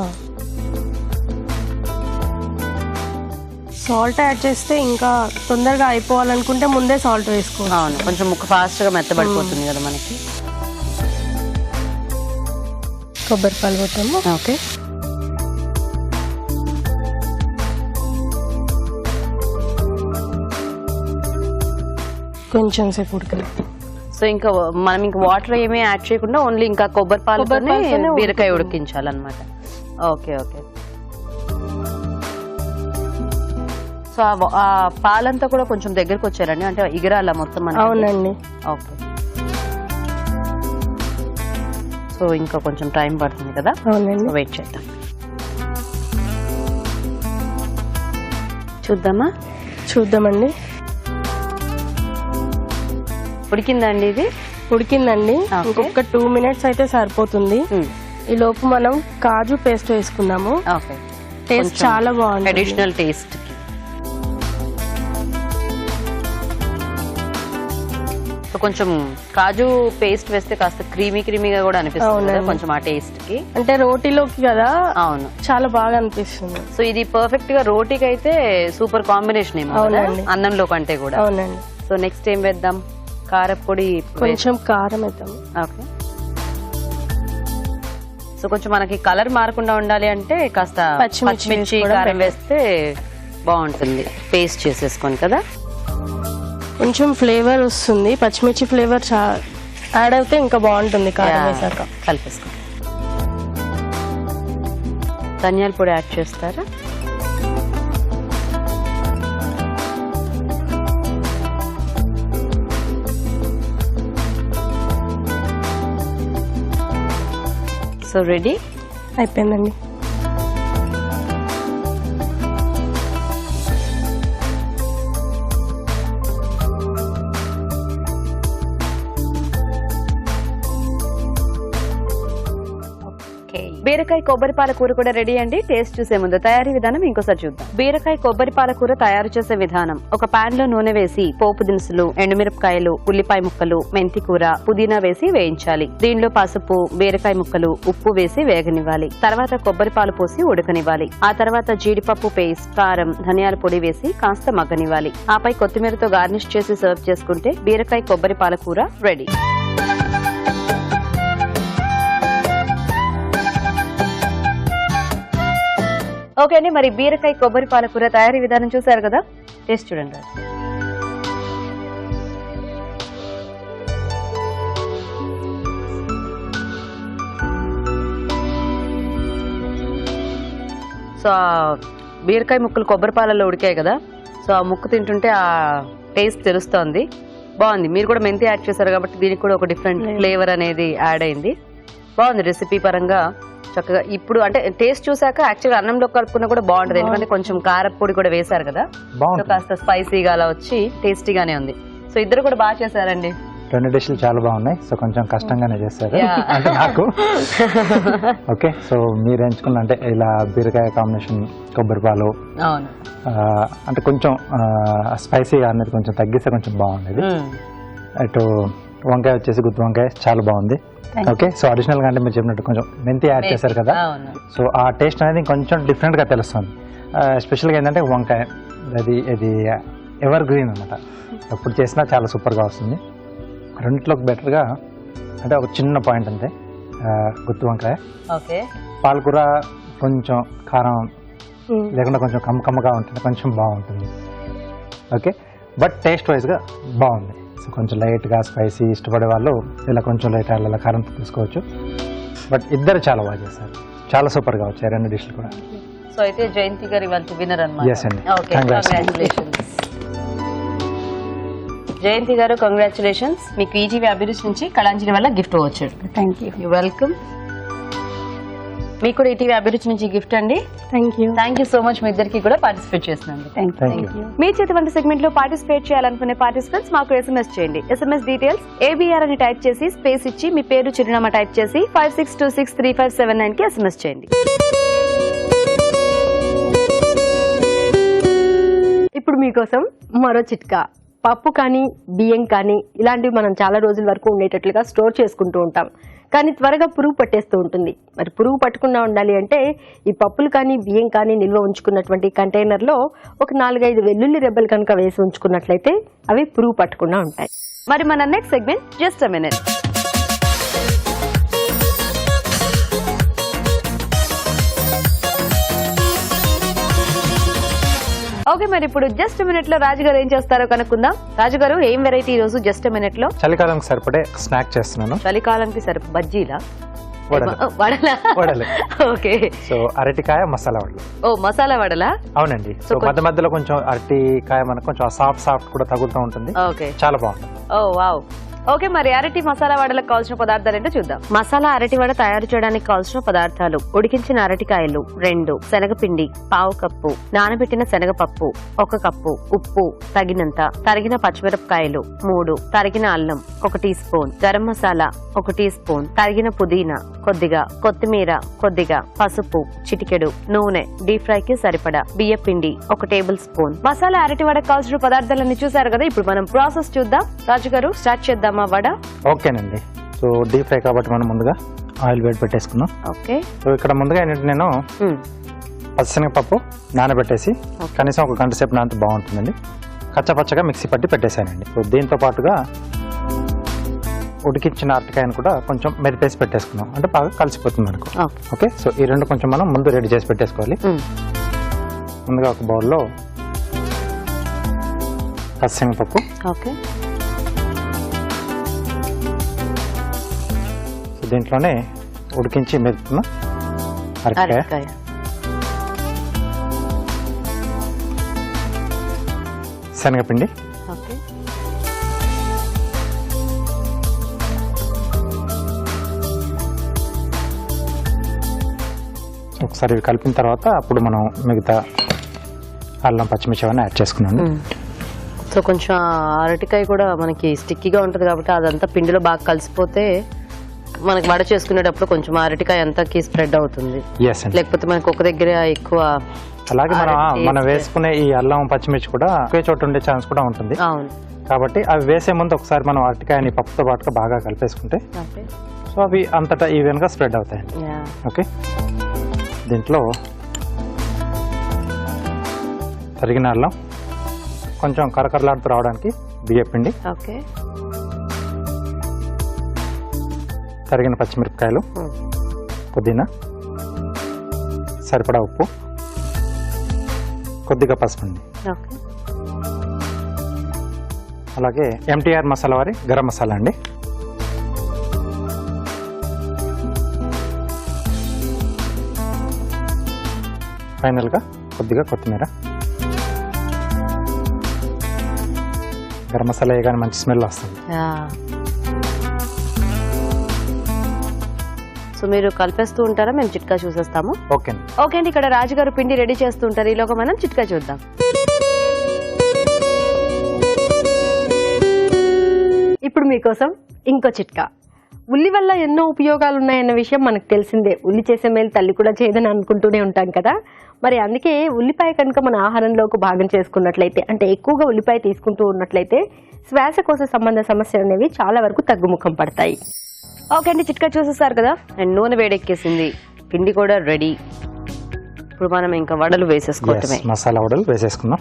సాల్ట్ యాడ్ చేస్తే ఇంకా తొందరగా అయిపోవాలనుకుంటే ముందే సాల్ట్ వేసుకోవాలి. అవును, కొంచెం ముక్క ఫాస్ట్ గా మెత్తబడిపోతుంది కదా మనకి. కొబ్బరి పాలు కొట్టాము. ఓకే. కొంచెం సేపు ఉడకలి. సో ఇంకా మనం ఇంకా వాటర్ ఏమీ యాడ్ చేయకుండా ఓన్లీ ఇంకా కొబ్బరి పాలతోనే బీరకాయ ఉడికించాలన్నమాట. Okay okay. సో ఆ పాలంతా కూడా కొంచెం దగ్గరకు వచ్చారండి, అంటే ఇగరాల మొత్తం? అవునండి. ఓకే. సో ఇంకా కొంచెం టైం పడుతుంది కదా. అవునండి. వెయిట్ చేద్దాం, చూద్దామండి. ఉడికిందండి? ఇది ఉడికిందండి. ఇంకొక 2 minutes అయితే సరిపోతుంది. ఈ లోపు మనం కాజు పేస్ట్ వేసుకుందాము. ఓకే. టేస్ట్ చాలా బాగుంది, అడిషనల్ టేస్ట్. కొంచెం కాజు పేస్ట్ వేస్తే కాస్త క్రీమీగా కూడా అనిపిస్తుంది కొంచెం ఆ టేస్ట్ కి. అంటే రోటీలోకి కదా. అవును, చాలా బాగా అనిపిస్తుంది. సో ఇది పర్ఫెక్ట్ గా రోటీకి అయితే సూపర్ కాంబినేషన్ ఏమో అన్నంలో కంటే కూడా. అవునండి. సో నెక్స్ట్ ఏం వేద్దాం? కారపొడి, కొంచెం కారం వేద్దాం. ఓకే. సో కొంచెం మనకి కలర్ మారకుండా ఉండాలి అంటే కాస్త పచ్చిమిర్చి కారం వేస్తే బాగుంటుంది, పేస్ట్ చేసేసుకొని కదా. కొంచెం ఫ్లేవర్ వస్తుంది, పచ్చిమిర్చి ఫ్లేవర్ యాడ్ అయితే ఇంకా బాగుంటుంది కారం వేసాక. కలిపేసుకో. ధనియాల పొడి యాడ్ చేస్తారా? సో రెడీ అయిపోయిందండి. బీరకాయ కొబ్బరి పాల కూర కూడా రెడీ అండి. టేస్ట్ చూసే ముందు తయారీ విధానం ఇంకోసారి చూద్దాం. బీరకాయ కొబ్బరి పాల కూర తయారు చేసే విధానం: ఒక పాన్ లో నూనె వేసి పోపు దినుసులు, ఎండుమిరపకాయలు, ఉల్లిపాయ ముక్కలు, మెంతి కూర, పుదీనా వేసి వేయించాలి. దీనిలో పసుపు, బీరకాయ ముక్కలు, ఉప్పు వేసి వేగనివ్వాలి. తర్వాత కొబ్బరి పాలు పోసి ఉడకనివ్వాలి. ఆ తర్వాత జీడిపప్పు పేస్ట్, కారం, ధనియాల పొడి వేసి కాస్త మగ్గనివ్వాలి. ఆపై కొత్తిమీరతో గార్నిష్ చేసి సర్వ్ చేసుకుంటే బీరకాయ కొబ్బరి పాల కూర రెడీ. ఓకే అండి, మరి బీరకాయ కొబ్బరి పాల కూర తయారీ విధానం చూసారు కదా, టేస్ట్ చూడండి. సో ఆ బీరకాయ ముక్కలు కొబ్బరి పాలలో ఉడికాయి కదా, సో ఆ ముక్క తింటుంటే ఆ టేస్ట్ తెలుస్తోంది. బాగుంది. మీరు కూడా మెంతి యాడ్ చేశారు కాబట్టి దీనికి కూడా ఒక డిఫరెంట్ ఫ్లేవర్ అనేది యాడ్ అయింది. బాగుంది రెసిపీ పరంగా చక్కగా. ఇప్పుడు అంటే టేస్ట్ చూసాక యాక్చువల్గా అన్నంలో కలుపుకున్నా కూడా బాగుంటది, ఎందుకంటే కొంచెం కారపొడి కూడా వేశారు కదా, సో కాస్త స్పైసీగా అలా వచ్చి టేస్టీగానే ఉంది. సో ఇద్దరు కూడా బాగా చేశారండి. రెండు డిష్లు చాలా బాగున్నాయి. సో కొంచెం కష్టంగానే చేస్తారు అంటే నాకు. ఓకే, సో మీరు ఎంచుకున్న అంటే ఇలా బీరకాయ కాంబినేషన్ కొబ్బరి పాలు అంటే కొంచెం స్పైసీగా అనేది కొంచెం తగ్గిస్తే కొంచెం బాగుండేది. అటు వంకాయ వచ్చేసి గుత్తి వంకాయ చాలా బాగుంది. ఓకే, సో అడిషనల్ గా అంటే మీరు చెప్పినట్టు కొంచెం మెంతి యాడ్ చేశారు కదా, సో ఆ టేస్ట్ అనేది కొంచెం డిఫరెంట్ గా తెలుస్తుంది. ఎస్పెషల్గా ఏంటంటే వంకాయ ఇది ఎవర్ గ్రీన్ అనమాట, ఎప్పుడు చేసినా చాలా సూపర్ గా వస్తుంది. రెండిట్లోకి బెటర్ గా అంటే ఒక చిన్న పాయింట్ అంతే, గుత్తి వంకాయ. పాలకూర కొంచెం కారం లేకుండా కొంచెం కమ్మగా ఉంటుంది, కొంచెం బాగుంటుంది. ఓకే, బట్ టేస్ట్ వైజ్ గా బాగుంది. సో కొంచెం లైట్గా స్పైసీ ఇష్టపడే వాళ్ళు ఇలా కొంచెం లైట్ అలా కారం తీసుకోవచ్చు. బట్ ఇద్దరు చాలా బాగా చేశారు, చాలా సూపర్గా వచ్చాయి రెండు డిష్లు కూడా. సో అయితే జయంతి గారి వంతు విన్నర్ అన్నమాట. ఎస్ అండి, కంగ్రాచులేషన్స్ జయంతి గారు, కంగ్రాచులేషన్స్. మీకు ఈటీవీ అభిరుచి నుంచి కళాంజలి వల్ల గిఫ్ట్ వచ్చాడు. Thank you. వెల్కమ్. మీకు కూడా ఈటీవీ అభిరుచి నుంచి గిఫ్ట్ అండి. Thank you so much. మీ ఇద్దరికి కూడా పార్టిసిపేట్ చేస్తున్నాను. మీ చేతి వంట సెగ్మెంట్ లో పార్టిసిపేట్ చేయాలనుకునే పార్టిసిపెంట్స్ మాకు SMS చేయండి. SMS డీటెయిల్స్ ABR అని టైప్ చేసి స్పేస్ ఇచ్చి మీ పేరు, చిరునామా టైప్ చేసి 56263579 కి SMS చేయండి. ఇప్పుడు మీకోసం మరో చిట్కా. పప్పు కానీ బియ్యం కానీ ఇలాంటివి మనం చాలా రోజుల వరకు ఉండేటట్లుగా స్టోర్ చేసుకుంటూ ఉంటాం, కానీ త్వరగా పురుగు పట్టేస్తూ ఉంటుంది. మరి పురుగు పట్టకుండా ఉండాలి అంటే ఈ పప్పులు కానీ బియ్యం కానీ నిల్వ ఉంచుకున్నటువంటి కంటైనర్లో ఒక 4-5 వెల్లుల్లి రెబ్బలు కనుక వేసి ఉంచుకున్నట్లయితే అవి పురుగు పట్టకుండా ఉంటాయి. మరి మన next segment just a minute. Okay, మరి ఇప్పుడు జస్ట్ మినిట్ లో రాజు గారు ఏం చేస్తారో కనుక్కుందాం. రాజు గారు, ఏం వెరైటీ ఈ రోజు జస్ట్ మినిట్ లో? చలికాలంకి సరిపడే స్నాక్ చేస్తున్నాను. చలికాలంకి బజ్జీలా? వడలు. ఓకే, సో అరటికాయ మసాలా వడలు. ఓ, మసాలా వడలా? అవునండి. సో మధ్య మధ్యలో కొంచెం అరటికాయ మనకు కొంచెం సాఫ్ట్ కూడా తగులుతూ ఉంటుంది. ఓకే, చాలా బాగుంటుంది. ఓ వావ్. ఓకే, మరి అరటి మసాలా వడలకు కావాల్సిన పదార్థాలు ఏంటో చూద్దాం. మసాలా అరటి వడ తయారు చేయడానికి కావాల్సిన పదార్థాలు: ఉడికించిన అరటికాయలు 2, శనగపిండి 1/2 కప్పు, నానబెట్టిన శనగపప్పు 1 కప్పు, ఉప్పు తగినంత, తరిగిన పచ్చిమిరపకాయలు 3, తరిగిన అల్లం 1 teaspoon, garam masala 1 teaspoon, తరిగిన పుదీనా కొద్దిగా, కొత్తిమీర కొద్దిగా, పసుపు చిటికెడు, నూనె, డీప్ ఫ్రై కి సరిపడా, బియ్యపిండి 1 టేబుల్ స్పూన్. మసాలా అరటి వడకు కావాల్సిన పదార్థాలన్నీ చూసారు కదా, ఇప్పుడు మనం ప్రాసెస్ చూద్దాం. రాజు గారు, స్టార్ట్ చేద్దాం. ఓకేనండి. సో డీప్ ఫ్రై కాబట్టి మనం ముందుగా ఆయిల్ వేడి పెట్టేసుకున్నాం. ఓకే, సో ఇక్కడ ముందుగా ఏంటంటే నేను పచ్చిశనగపప్పు నానబెట్టేసి కనీసం 1 గంట సేపు నానితే బాగుంటుందండి. కచ్చపచ్చగా మిక్సీ పట్టి పెట్టేశానండి. సో దీంతో పాటుగా ఉడికించిన అరటికాయను కూడా కొంచెం మెదిపేసి పెట్టేసుకున్నాం, అంటే బాగా కలిసిపోతుంది మనకు. ఓకే, సో ఈ రెండు కొంచెం మనం ముందు రెడీ చేసి పెట్టేసుకోవాలి. ముందుగా ఒక బౌల్లో పచ్చిశనగపప్పు, ఓకే, దీంట్లోనే ఉడికించి మెదుపుతున్న అరటికాయ, శనగపిండి, ఓకే, ఒకసారి ఇవి కలిపిన తర్వాత అప్పుడు మనం మిగతా అల్లం పచ్చిమిర్చి అవన్నీ యాడ్ చేసుకున్నాను. సో కొంచెం అరటికాయ కూడా మనకి స్టిక్కీగా ఉంటుంది కాబట్టి అదంతా పిండిలో బాగా కలిసిపోతే మనకి వడ చేసుకునేటప్పుడు కొంచెం అరటికాయ అంతాకి స్ప్రెడ్ అవుతుంది, ఎస్ అండి. లేకపోతే మనకి ఒక దగ్గర ఎక్కువ. అలాగే మనం వేసుకునే ఈ అల్లం పచ్చిమిర్చి కూడా ఒకే చోట ఉండే ఛాన్స్ కూడా ఉంటుంది. అవును, కాబట్టి అవి వేసే ముందు ఒకసారి మనం అరటికాయని పప్పుతో పాటుగా బాగా కలిపేసుకుంటే సో అవి అంతటా ఈవెన్ గా స్ప్రెడ్ అవుతాయి. ఓకే, దీంట్లో తరిగిన అల్లం, కొంచెం కరకరలాడుతూ రావడానికి బియ్యపిండి, ఓకే, తరిగిన పచ్చిమిరపకాయలు, పుదీనా, సరిపడా ఉప్పు, కొద్దిగా పసుపు అండి. ఓకే, అలాగే ఎంటీఆర్ మసాలా వారి గరం మసాలా అండి. ఫైనల్గా కొద్దిగా కొత్తిమీర. గరం మసాలా వేయగానే మంచి స్మెల్ వస్తుంది. సో మీరు కలిపేస్తూ ఉంటారా, మేము చిట్కా చూసేస్తాము. ఓకే ఓకే అండి, ఇక్కడ రాజుగారు పిండి రెడీ చేస్తూ ఉంటారు, ఈలోగా మనం చిట్కా చూద్దాం. ఇప్పుడు మీకోసం ఇంకో చిట్కా. ఉల్లి వల్ల ఎన్నో ఉపయోగాలు ఉన్నాయన్న విషయం మనకు తెలిసిందే. ఉల్లి చేసే మేలు తల్లి కూడా చేయదని అనుకుంటూనే ఉంటాం కదా. మరి అందుకే ఉల్లిపాయ కనుక మన ఆహారంలోకి భాగం చేసుకున్నట్లయితే, అంటే ఎక్కువగా ఉల్లిపాయ తీసుకుంటూ ఉన్నట్లయితే శ్వాసకోశ సంబంధ సమస్యలు అనేవి చాలా వరకు తగ్గుముఖం పడతాయి. ఓకే అండి, చిట్కా చూసేస్తారు కదా. అండ్ నూనె వేడెక్కేసింది, పిండి కూడా రెడీ. ఇప్పుడు మనం ఇంకా వడలు వేసేసుకోవటమే. మసాలా వడలు వేసేసుకుందాం.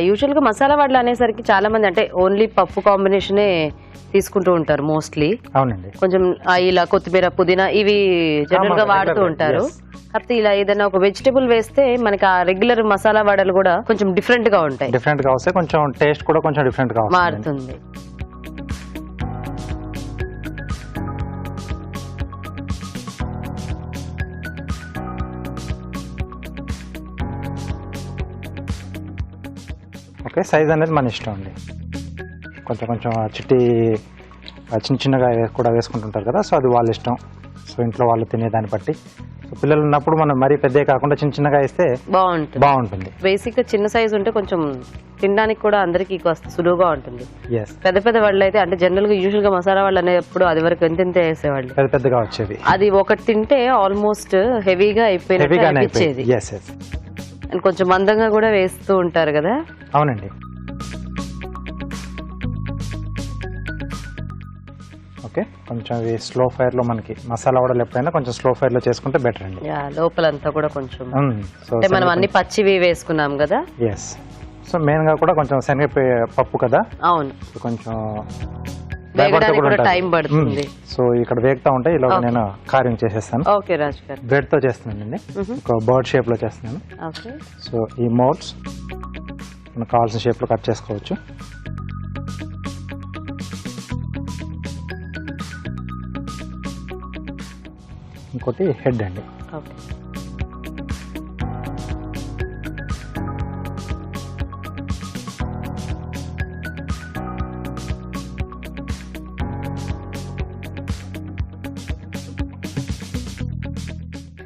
యూజువల్ గా మసాలా వడలు అనేసరికి చాలా మంది అంటే ఓన్లీ పప్పు కాంబినేషనే తీసుకుంటూ ఉంటారు మోస్ట్లీ. అవునండి, కొంచెం ఇలా కొత్తిమీర, పుదీనా ఇవి జనరల్ గా వాడుతూ ఉంటారు. కాకపోతే ఇలా ఏదైనా ఒక వెజిటబుల్ వేస్తే మనకి ఆ రెగ్యులర్ మసాలా వడలు కూడా కొంచెం డిఫరెంట్ గా ఉంటాయి. డిఫరెంట్ గా వస్తే కొంచెం టేస్ట్ కూడా కొంచెం డిఫరెంట్ గా మారుతుంది. ఓకే, సైజ్ అనేది మన ఇష్టం అండి. కొంచెం కొంచెం చిన్న చిన్నగా కూడా వేసుకుంటుంటారు కదా, సో అది వాళ్ళ ఇష్టం. సో ఇంట్లో వాళ్ళు తినేదాన్ని బట్టి. సో పిల్లలు ఉన్నప్పుడు మనం మరీ పెద్ద కాకుండా చిన్న చిన్నగా వేస్తే బాగుంటుంది. బేసిక్ గా చిన్న సైజ్ ఉంటే కొంచెం తినడానికి కూడా అందరికి సులువుగా ఉంటుంది. ఎస్, పెద్ద పెద్ద వాళ్ళు అయితే అంటే జనరల్ గా యూజువల్ గా మసాలా వాళ్ళు అనేప్పుడు అది వరకు ఎంత వేసేవాళ్ళు, పెద్ద పెద్దగా వచ్చేది. అది ఒకటి తింటే ఆల్మోస్ట్ హెవీగా అయిపోయినది. అండ్ కొంచెం మందంగా కూడా వేస్తూ ఉంటారు కదా. అవునండి. ఓకే, కొంచెం స్లో ఫైర్ లో మనకి మసాలా వడలు ఎప్పుడైనా కొంచెం స్లో ఫైర్ లో చేసుకుంటే బెటర్ అండి. లోపలంతా కూడా కొంచెం అంటే మనం అన్ని పచ్చివి వేసుకున్నాం కదా. ఎస్, సో మెయిన్ గా కూడా కొంచెం శనగ పప్పు కదా. అవును, కొంచెం టైం పడుతుంది. సో ఇక్కడ వేగుతా ఉంటే ఇలా నేను కార్యం చేసేస్తాను. ఓకే రాజు గారు, బ్రెడ్ తో చేస్తున్నానండి. ఒక బర్డ్ షేప్ లో చేస్తున్నాను. ఓకే, సో ఈ మోల్డ్స్ మనకు కావాల్సిన షేప్ లో కట్ చేసుకోవచ్చు. ఇంకోటి హెడ్ అండి. ఓకే,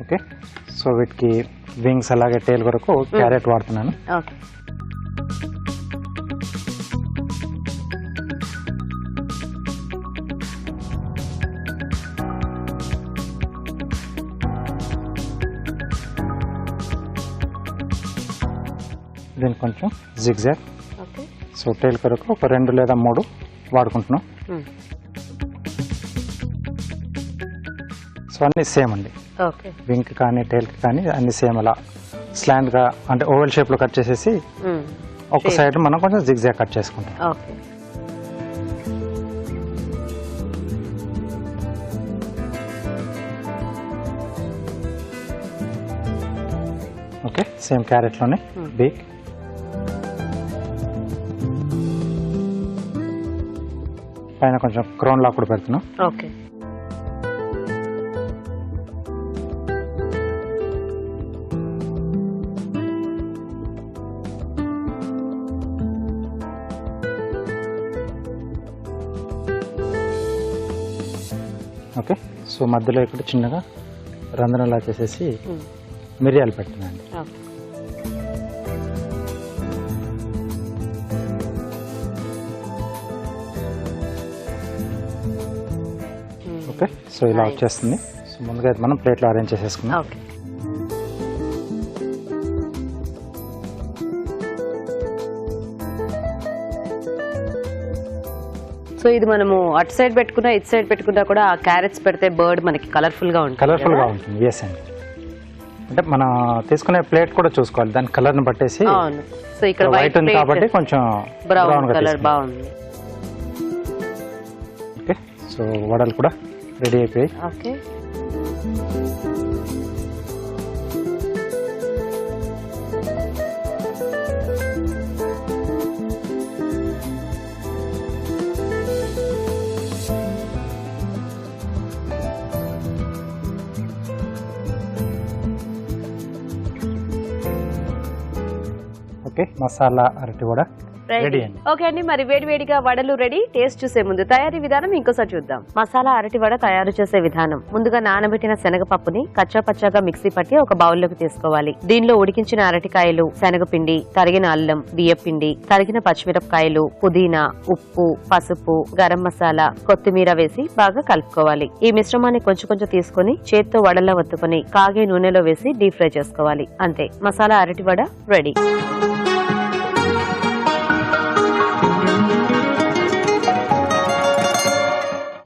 ఓకే, సో వీటికి వింగ్స్ అలాగే టేల్ వరకు క్యారెట్ వాడుతున్నాను. ఓకే, దీనికి కొంచెం జిగ్జాగ్. ఓకే, సో టేల్ కొరకు ఒక 2 లేదా 3 వాడుకుంటున్నాం. సో అన్ని సేమ్ అండి. ఓకే, వింగ్ కానీ టేల్కి కానీ అన్ని సేమ్ అలా స్లాండ్ గా అంటే ఓవెల్ షేప్ లో కట్ చేసేసి ఒక సైడ్ మనం కొంచెం జిగ్జాగ్ కట్ చేసుకుంటాం. ఓకే, ఓకే, సేమ్ క్యారెట్ లోనే బీక్. పైన కొంచెం క్రౌన్ లా కూడా పెడుతున్నాం. ఓకే, ఓకే, సో మధ్యలో ఇక్కడ చిన్నగా రంధ్రంలా చేసేసి మిరియాలు పెడుతున్నాను. ఓకే, ఓకే, సో ఇలా వచ్చేస్తుంది. సో ముందుగా అయితే మనం ప్లేట్లో అరేంజ్ చేసేసుకున్నాం. ఓకే, సో ఇది మనము అటు సైడ్ పెట్టుకున్నా ఇటు సైడ్ పెట్టుకున్నా కూడా ఆ క్యారెట్స్ పెడితే బర్డ్ మనకి కలర్ఫుల్ గా ఉంటుంది. కలర్ఫుల్ గా ఉంటుంది. ఎస్ అండి. అంటే మనం తీసుకునే ప్లేట్ కూడా చూసుకోవాలి, దాని కలర్ ని బట్టేసి. అవును, సో ఇక్కడ వైట్ ఉంది కాబట్టి కొంచెం బ్రౌన్ కలర్ బాగుంది. ఓకే, సో వడలు కూడా రెడీ అయిపోయాయి. ఓకే, ఓకే, మసాలా అరటి వడ రెడీ అండి. ఓకే అండి, మరి వేడివేడిగా వడలు రెడీ. టేస్ట్ చూసే ముందు తయారీ విధానం ఇంకోసారి చూద్దాం. మసాలా అరటి వడ తయారు చేసే విధానం: ముందుగా నానబెట్టిన శనగపప్పుని కచ్చా పచ్చాగా మిక్సీ పట్టి ఒక బౌల్లోకి తీసుకోవాలి. దీనిలో ఉడికించిన అరటికాయలు, శనగపిండి, తరిగిన అల్లం, బియ్యపిండి, తరిగిన పచ్చిమిరపకాయలు, పుదీనా, ఉప్పు, పసుపు, గరం మసాలా, కొత్తిమీర వేసి బాగా కలుపుకోవాలి. ఈ మిశ్రమాన్ని కొంచెం కొంచెం తీసుకుని చేత్తో వడల్లో వత్తుకుని కాగే నూనెలో వేసి డీప్ ఫ్రై చేసుకోవాలి. అంతే, మసాలా అరటి వడ రెడీ.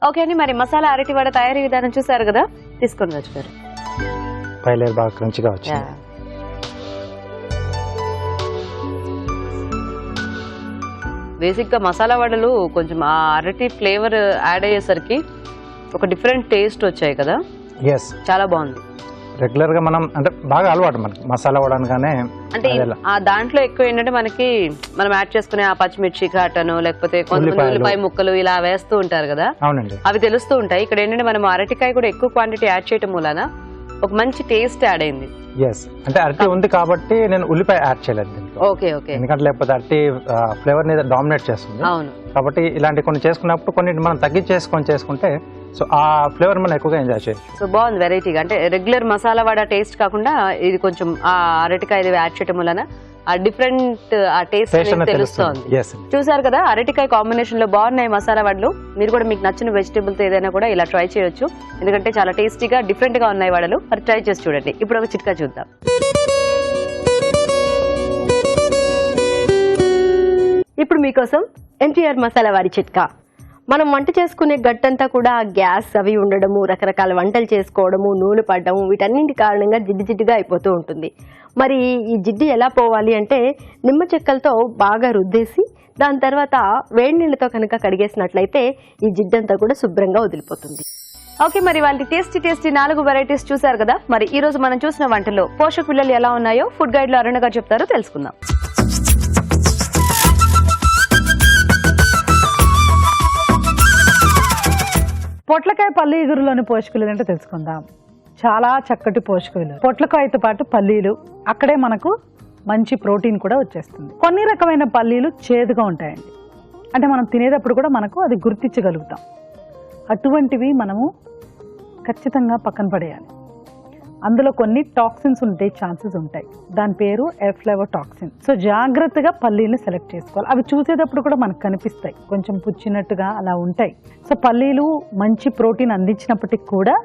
ఓకే అండి, మరి మసాలా అరటి వడ తయారీ విధానం చూసారు కదా, తీసుకొని రాజు గారు. పై లేయర్ బాగా క్రంచిగా వచ్చింది. బేసిక్ గా మసాలా వడలు కొంచెం ఆ అరటి ఫ్లేవర్ యాడ్ అయ్యేసరికి ఒక డిఫరెంట్ టేస్ట్ వచ్చాయి కదా. ఎస్, చాలా బాగుంది. రెగ్యులర్ గా మనం అంటే బాగా అలవాటు మనకి మసాలా వడనగానే. అంటే ఆ దాంట్లో ఎక్కువ ఏంటంటే మనకి మనం యాడ్ చేసుకునే ఆ పచ్చిమిర్చి ఘాటను, లేకపోతే కొంతమంది ఉల్లిపాయ ముక్కలు ఇలా వేస్తూ ఉంటారు కదా. అవునండి, అవి తెలుస్తూ ఉంటాయి. ఇక్కడ ఏంటంటే మనం అరటికాయ కూడా ఎక్కువ క్వాంటిటీ యాడ్ చేయడం మూలన ఒక మంచి టేస్ట్ యాడ్ అయింది. ఎస్, అంటే అరటి ఉంది కాబట్టి నేను ఉల్లిపాయ యాడ్ చేయలేదు దీంట్లో. ఓకే ఓకే, ఎందుకంటే లేకపోతే అరటి ఫ్లేవర్ ని డామినేట్ చేస్తుంది. అవును, కాబట్టి ఇలాంటి కొన్ని చేసుకున్నప్పుడు కొన్ని మనం తగ్గించేసుకొని చేసుకుంటే సో ఆ ఫ్లేవర్ మనం ఎక్కువగా ఎంజాయ్ చేయొచ్చు. సో బాగుంది వెరైటీగా. అంటే రెగ్యులర్ మసాలా వడ టేస్ట్ కాకుండా ఇది కొంచెం ఆ అరటికాయ యాడ్ చేయడం వలన ఆ డిఫరెంట్ ఆ టేస్ట్ తెలుస్తోంది. చూసారు కదా, అరటికాయ కాంబినేషన్ లో బాగున్నాయి మసాలా వడలు. మీరు కూడా మీకు నచ్చిన వెజిటేబుల్స్ ఏదైనా కూడా ఇలా ట్రై చేయొచ్చు, ఎందుకంటే చాలా టేస్టీగా డిఫరెంట్ గా ఉన్నాయి వడలు. మరి ట్రై చేసి చూడండి. ఇప్పుడు ఒక చిట్కా చూద్దాం. ఇప్పుడు మీకోసం ఎన్టీఆర్ మసాలా వారి చిట్కా. మనం వంట చేసుకునే గట్టంతా కూడా గ్యాస్ అవి ఉండడము, రకరకాల వంటలు చేసుకోవడము, నూనె పడడము, వీటన్నింటి కారణంగా జిడ్డుగా అయిపోతూ ఉంటుంది. మరి ఈ జిడ్డు ఎలా పోవాలి అంటే నిమ్మ చెక్కలతో బాగా రుద్దేసి దాని తర్వాత వేడి నీళ్ళతో కనుక కడిగేసినట్లయితే ఈ జిడ్డంతా కూడా శుభ్రంగా వదిలిపోతుంది. ఓకే, మరి వాళ్ళ టేస్టీ 4 వెరైటీస్ చూసారు కదా. మరి ఈ రోజు మనం చూసిన వంటల్లో పోషక విలువలు ఎలా ఉన్నాయో ఫుడ్ గైడ్ లో అరుణ గారు చెప్తారో తెలుసుకుందాం. పొట్లకాయ పల్లి ఇగురులోని పోషక విలువలు తెలుసుకుందాం. చాలా చక్కటి పోషక విలువలు. పొట్లకాయతో పాటు పల్లీలు, అక్కడే మనకు మంచి ప్రోటీన్ కూడా వచ్చేస్తుంది. కొన్ని రకమైన పల్లీలు చేదుగా ఉంటాయండి, అంటే మనం తినేటప్పుడు కూడా మనకు అది గుర్తించగలుగుతాం. అటువంటివి మనము ఖచ్చితంగా పక్కన పడేయాలి. అందులో కొన్ని టాక్సిన్స్ ఉండే ఛాన్సెస్ ఉంటాయి. దాని పేరు ఎఫ్లెవోటాక్సిన్. సో జాగ్రత్తగా పల్లీలు సెలెక్ట్ చేసుకోవాలి. అవి చూసేటప్పుడు కూడా మనకు కనిపిస్తాయి, కొంచెం పుచ్చినట్టుగా అలా ఉంటాయి. సో పల్లీలు మంచి ప్రోటీన్ అందించినప్పటికీ కూడా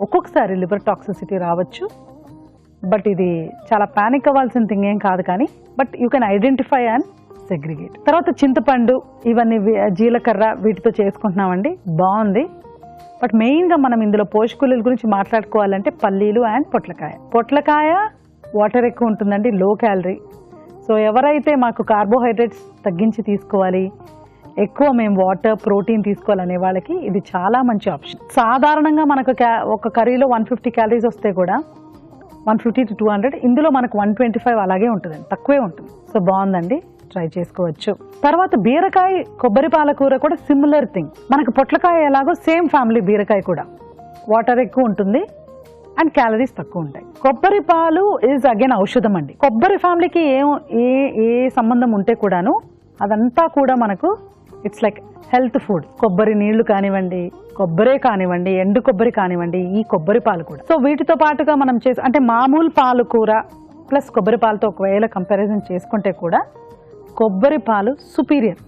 ఒక్కొక్కసారి లివర్ టాక్సిసిటీ రావచ్చు. బట్ ఇది చాలా పానిక్ అవ్వాల్సిన థింగ్ ఏం కాదు, కానీ but you can identify and segregate. తర్వాత చింతపండు, ఇవన్నీ జీలకర్ర, వీటితో చేసుకుంటున్నామండి, బాగుంది. బట్ మెయిన్గా మనం ఇందులో పోషకాల గురించి మాట్లాడుకోవాలంటే పల్లీలు అండ్ పొట్లకాయ. పొట్లకాయ వాటర్ ఎక్కువ ఉంటుందండి, లో క్యాలరీ. సో ఎవరైతే మాకు కార్బోహైడ్రేట్స్ తగ్గించి తీసుకోవాలి, ఎక్కువ మేము వాటర్ ప్రోటీన్ తీసుకోవాలనే వాళ్ళకి ఇది చాలా మంచి ఆప్షన్. సాధారణంగా మనకు ఒక కర్రీలో 150 క్యాలరీస్ వస్తే కూడా 150 to 200, ఇందులో మనకు 125 అలాగే ఉంటుందండి, తక్కువే ఉంటుంది. సో బాగుందండి, ట్రై చేసుకోవచ్చు. తర్వాత బీరకాయ, కొబ్బరి పాలకూర కూడా సిమిలర్ థింగ్. మనకు పొట్లకాయ ఎలాగో సేమ్ ఫ్యామిలీ బీరకాయ కూడా వాటర్ ఎక్కువ ఉంటుంది అండ్ క్యాలరీస్ తక్కువ ఉంటాయి. కొబ్బరి పాలు ఈజ్ అగైన్ ఔషధం అండి. కొబ్బరి ఫ్యామిలీకి ఏ సంబంధం ఉంటే కూడాను అదంతా కూడా మనకు ఇట్స్ లైక్ హెల్త్ ఫుడ్. కొబ్బరి నీళ్లు కానివ్వండి, కొబ్బరే కానివ్వండి, ఎండు కొబ్బరి కానివ్వండి, ఈ కొబ్బరి పాలు కూడా. సో వీటితో పాటుగా మనం అంటే మామూలు పాలకూర ప్లస్ కొబ్బరి పాలతో ఒకవేళ కంపారిజన్ చేసుకుంటే కూడా కొబ్బరి పాలు సుపీరియర్.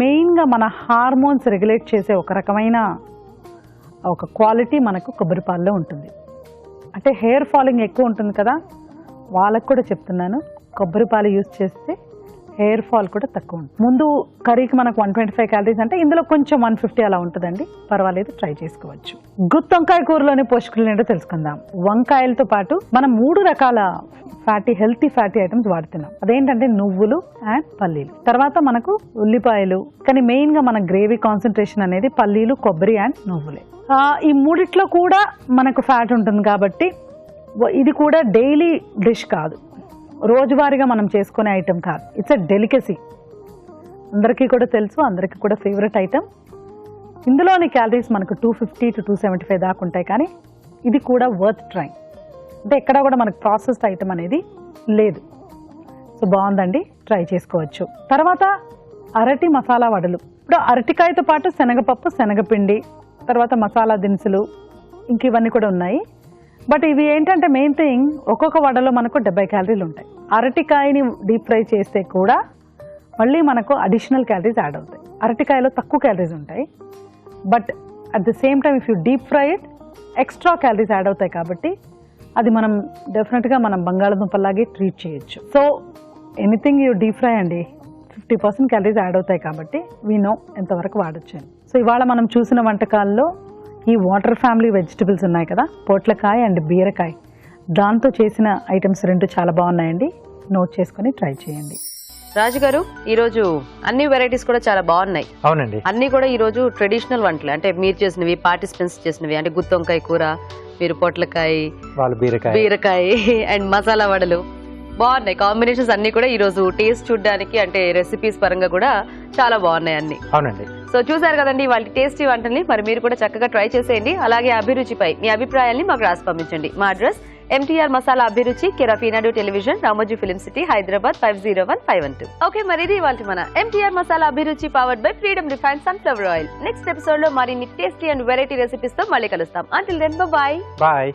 మెయిన్గా మన హార్మోన్స్ రెగ్యులేట్ చేసే ఒక రకమైన ఒక క్వాలిటీ మనకు కొబ్బరి పాలలో ఉంటుంది. అంటే హెయిర్ ఫాలింగ్ ఎక్కువ ఉంటుంది కదా, వాళ్ళకు కూడా చెప్తున్నాను, కొబ్బరి పాలు యూజ్ చేస్తే హెయిర్ ఫాల్ కూడా తక్కువ ఉంటుంది. ముందు కర్రీకి మనకు 125 క్యాలరీస్ అంటే ఇందులో కొంచెం 150 అలా ఉంటుందండి, పర్వాలేదు, ట్రై చేసుకోవచ్చు. గుత్తి వంకాయ కూరలోని పోషకులు ఏంటో తెలుసుకుందాం. వంకాయలతో పాటు మనం 3 రకాల హెల్తీ ఫ్యాటీ ఐటమ్స్ వాడుతున్నాం. అదేంటంటే నువ్వులు అండ్ పల్లీలు, తర్వాత మనకు ఉల్లిపాయలు, కానీ మెయిన్ గా మన గ్రేవీ కాన్సన్ట్రేషన్ అనేది పల్లీలు, కొబ్బరి అండ్ నువ్వులే. ఈ మూడిట్లో కూడా మనకు ఫ్యాట్ ఉంటుంది కాబట్టి ఇది కూడా డైలీ డిష్ కాదు, రోజువారీగా మనం చేసుకునే ఐటెం కాదు. ఇట్స్ ఎ డెలికసీ, అందరికీ కూడా తెలుసు, అందరికీ కూడా ఫేవరెట్ ఐటమ్. ఇందులోని క్యాలరీస్ మనకు 250 to 275 దాకా ఉంటాయి, కానీ ఇది కూడా వర్త్ ట్రై. అంటే ఎక్కడా కూడా మనకు ప్రాసెస్డ్ ఐటమ్ అనేది లేదు. సో బాగుందండి, ట్రై చేసుకోవచ్చు. తర్వాత అరటి మసాలా వడలు. ఇప్పుడు అరటికాయతో పాటు శనగపప్పు, శనగపిండి, తర్వాత మసాలా దినుసులు, ఇంక ఇవన్నీ కూడా ఉన్నాయి. బట్ ఇవి ఏంటంటే మెయిన్ థింగ్, ఒక్కొక్క వడలో మనకు 70 క్యాలరీలు ఉంటాయి. అరటికాయని డీప్ ఫ్రై చేస్తే కూడా మళ్ళీ మనకు అడిషనల్ క్యాలరీస్ యాడ్ అవుతాయి. అరటికాయలో తక్కువ క్యాలరీస్ ఉంటాయి, but at the same time if you deep fry it extra calories add అవుతాయి. కాబట్టి అది మనం డెఫినెట్గా మనం బంగాళదుంపలాగే ట్రీట్ చేయొచ్చు. So anything you deep fry అండి 50% క్యాలరీస్ యాడ్ అవుతాయి, కాబట్టి వీ నో ఎంతవరకు వాడచ్చు. సో ఇవాళ మనం చూసిన వంటకాల్లో ఈ వాటర్ ఫ్యామిలీ వెజిటబుల్స్ ఉన్నాయి కదా, పొట్లకాయ అండ్ బీరకాయ, దాంతో చేసిన ఐటమ్స్ 2 చాలా బాగున్నాయండి. నోట్ చేసుకుని ట్రై చేయండి. రాజు గారు, ఈ రోజు అన్ని వెరైటీస్ కూడా చాలా బాగున్నాయి. అవునండి, అన్ని కూడా ఈ రోజు ట్రెడిషనల్ వంటలు, అంటే మీరు చేసినవి, పార్టిసిపెంట్స్ చేసినవి, అంటే గుత్తి వంకాయ కూర, మీరు పొట్లకాయ, వాళ్ళు బీరకాయ అండ్ మసాలా వడలు బాగున్నాయి. కాంబినేషన్స్ అన్ని కూడా ఈ రోజు టేస్ట్ చూడడానికి, అంటే రెసిపీస్ పరంగా కూడా చాలా బాగున్నాయి అన్ని. అవునండి. సో చూసారు కదండి వాళ్ళ టేస్టీ వంటల్ని, మరి మీరు కూడా చక్కగా ట్రై చేసేయండి. అలాగే అభిరుచిపై మీ అభిప్రాయాల్ని మాకు రాసి పంపించండి. మా అడ్రస్ MTR మసాలా అభిరుచి, కెరాఫీనాడు television, Ramoji film city, Hyderabad 501512. Okay, మరి ఇది ఇవాళ మన MTR masala Abhiruchi powered by freedom refined sunflower oil. Next episode లో మరిన్ని టేస్టీ అండ్ వెరైటీ రెసిపీస్ తో మళ్ళీ కలుస్తాం. Until then, by.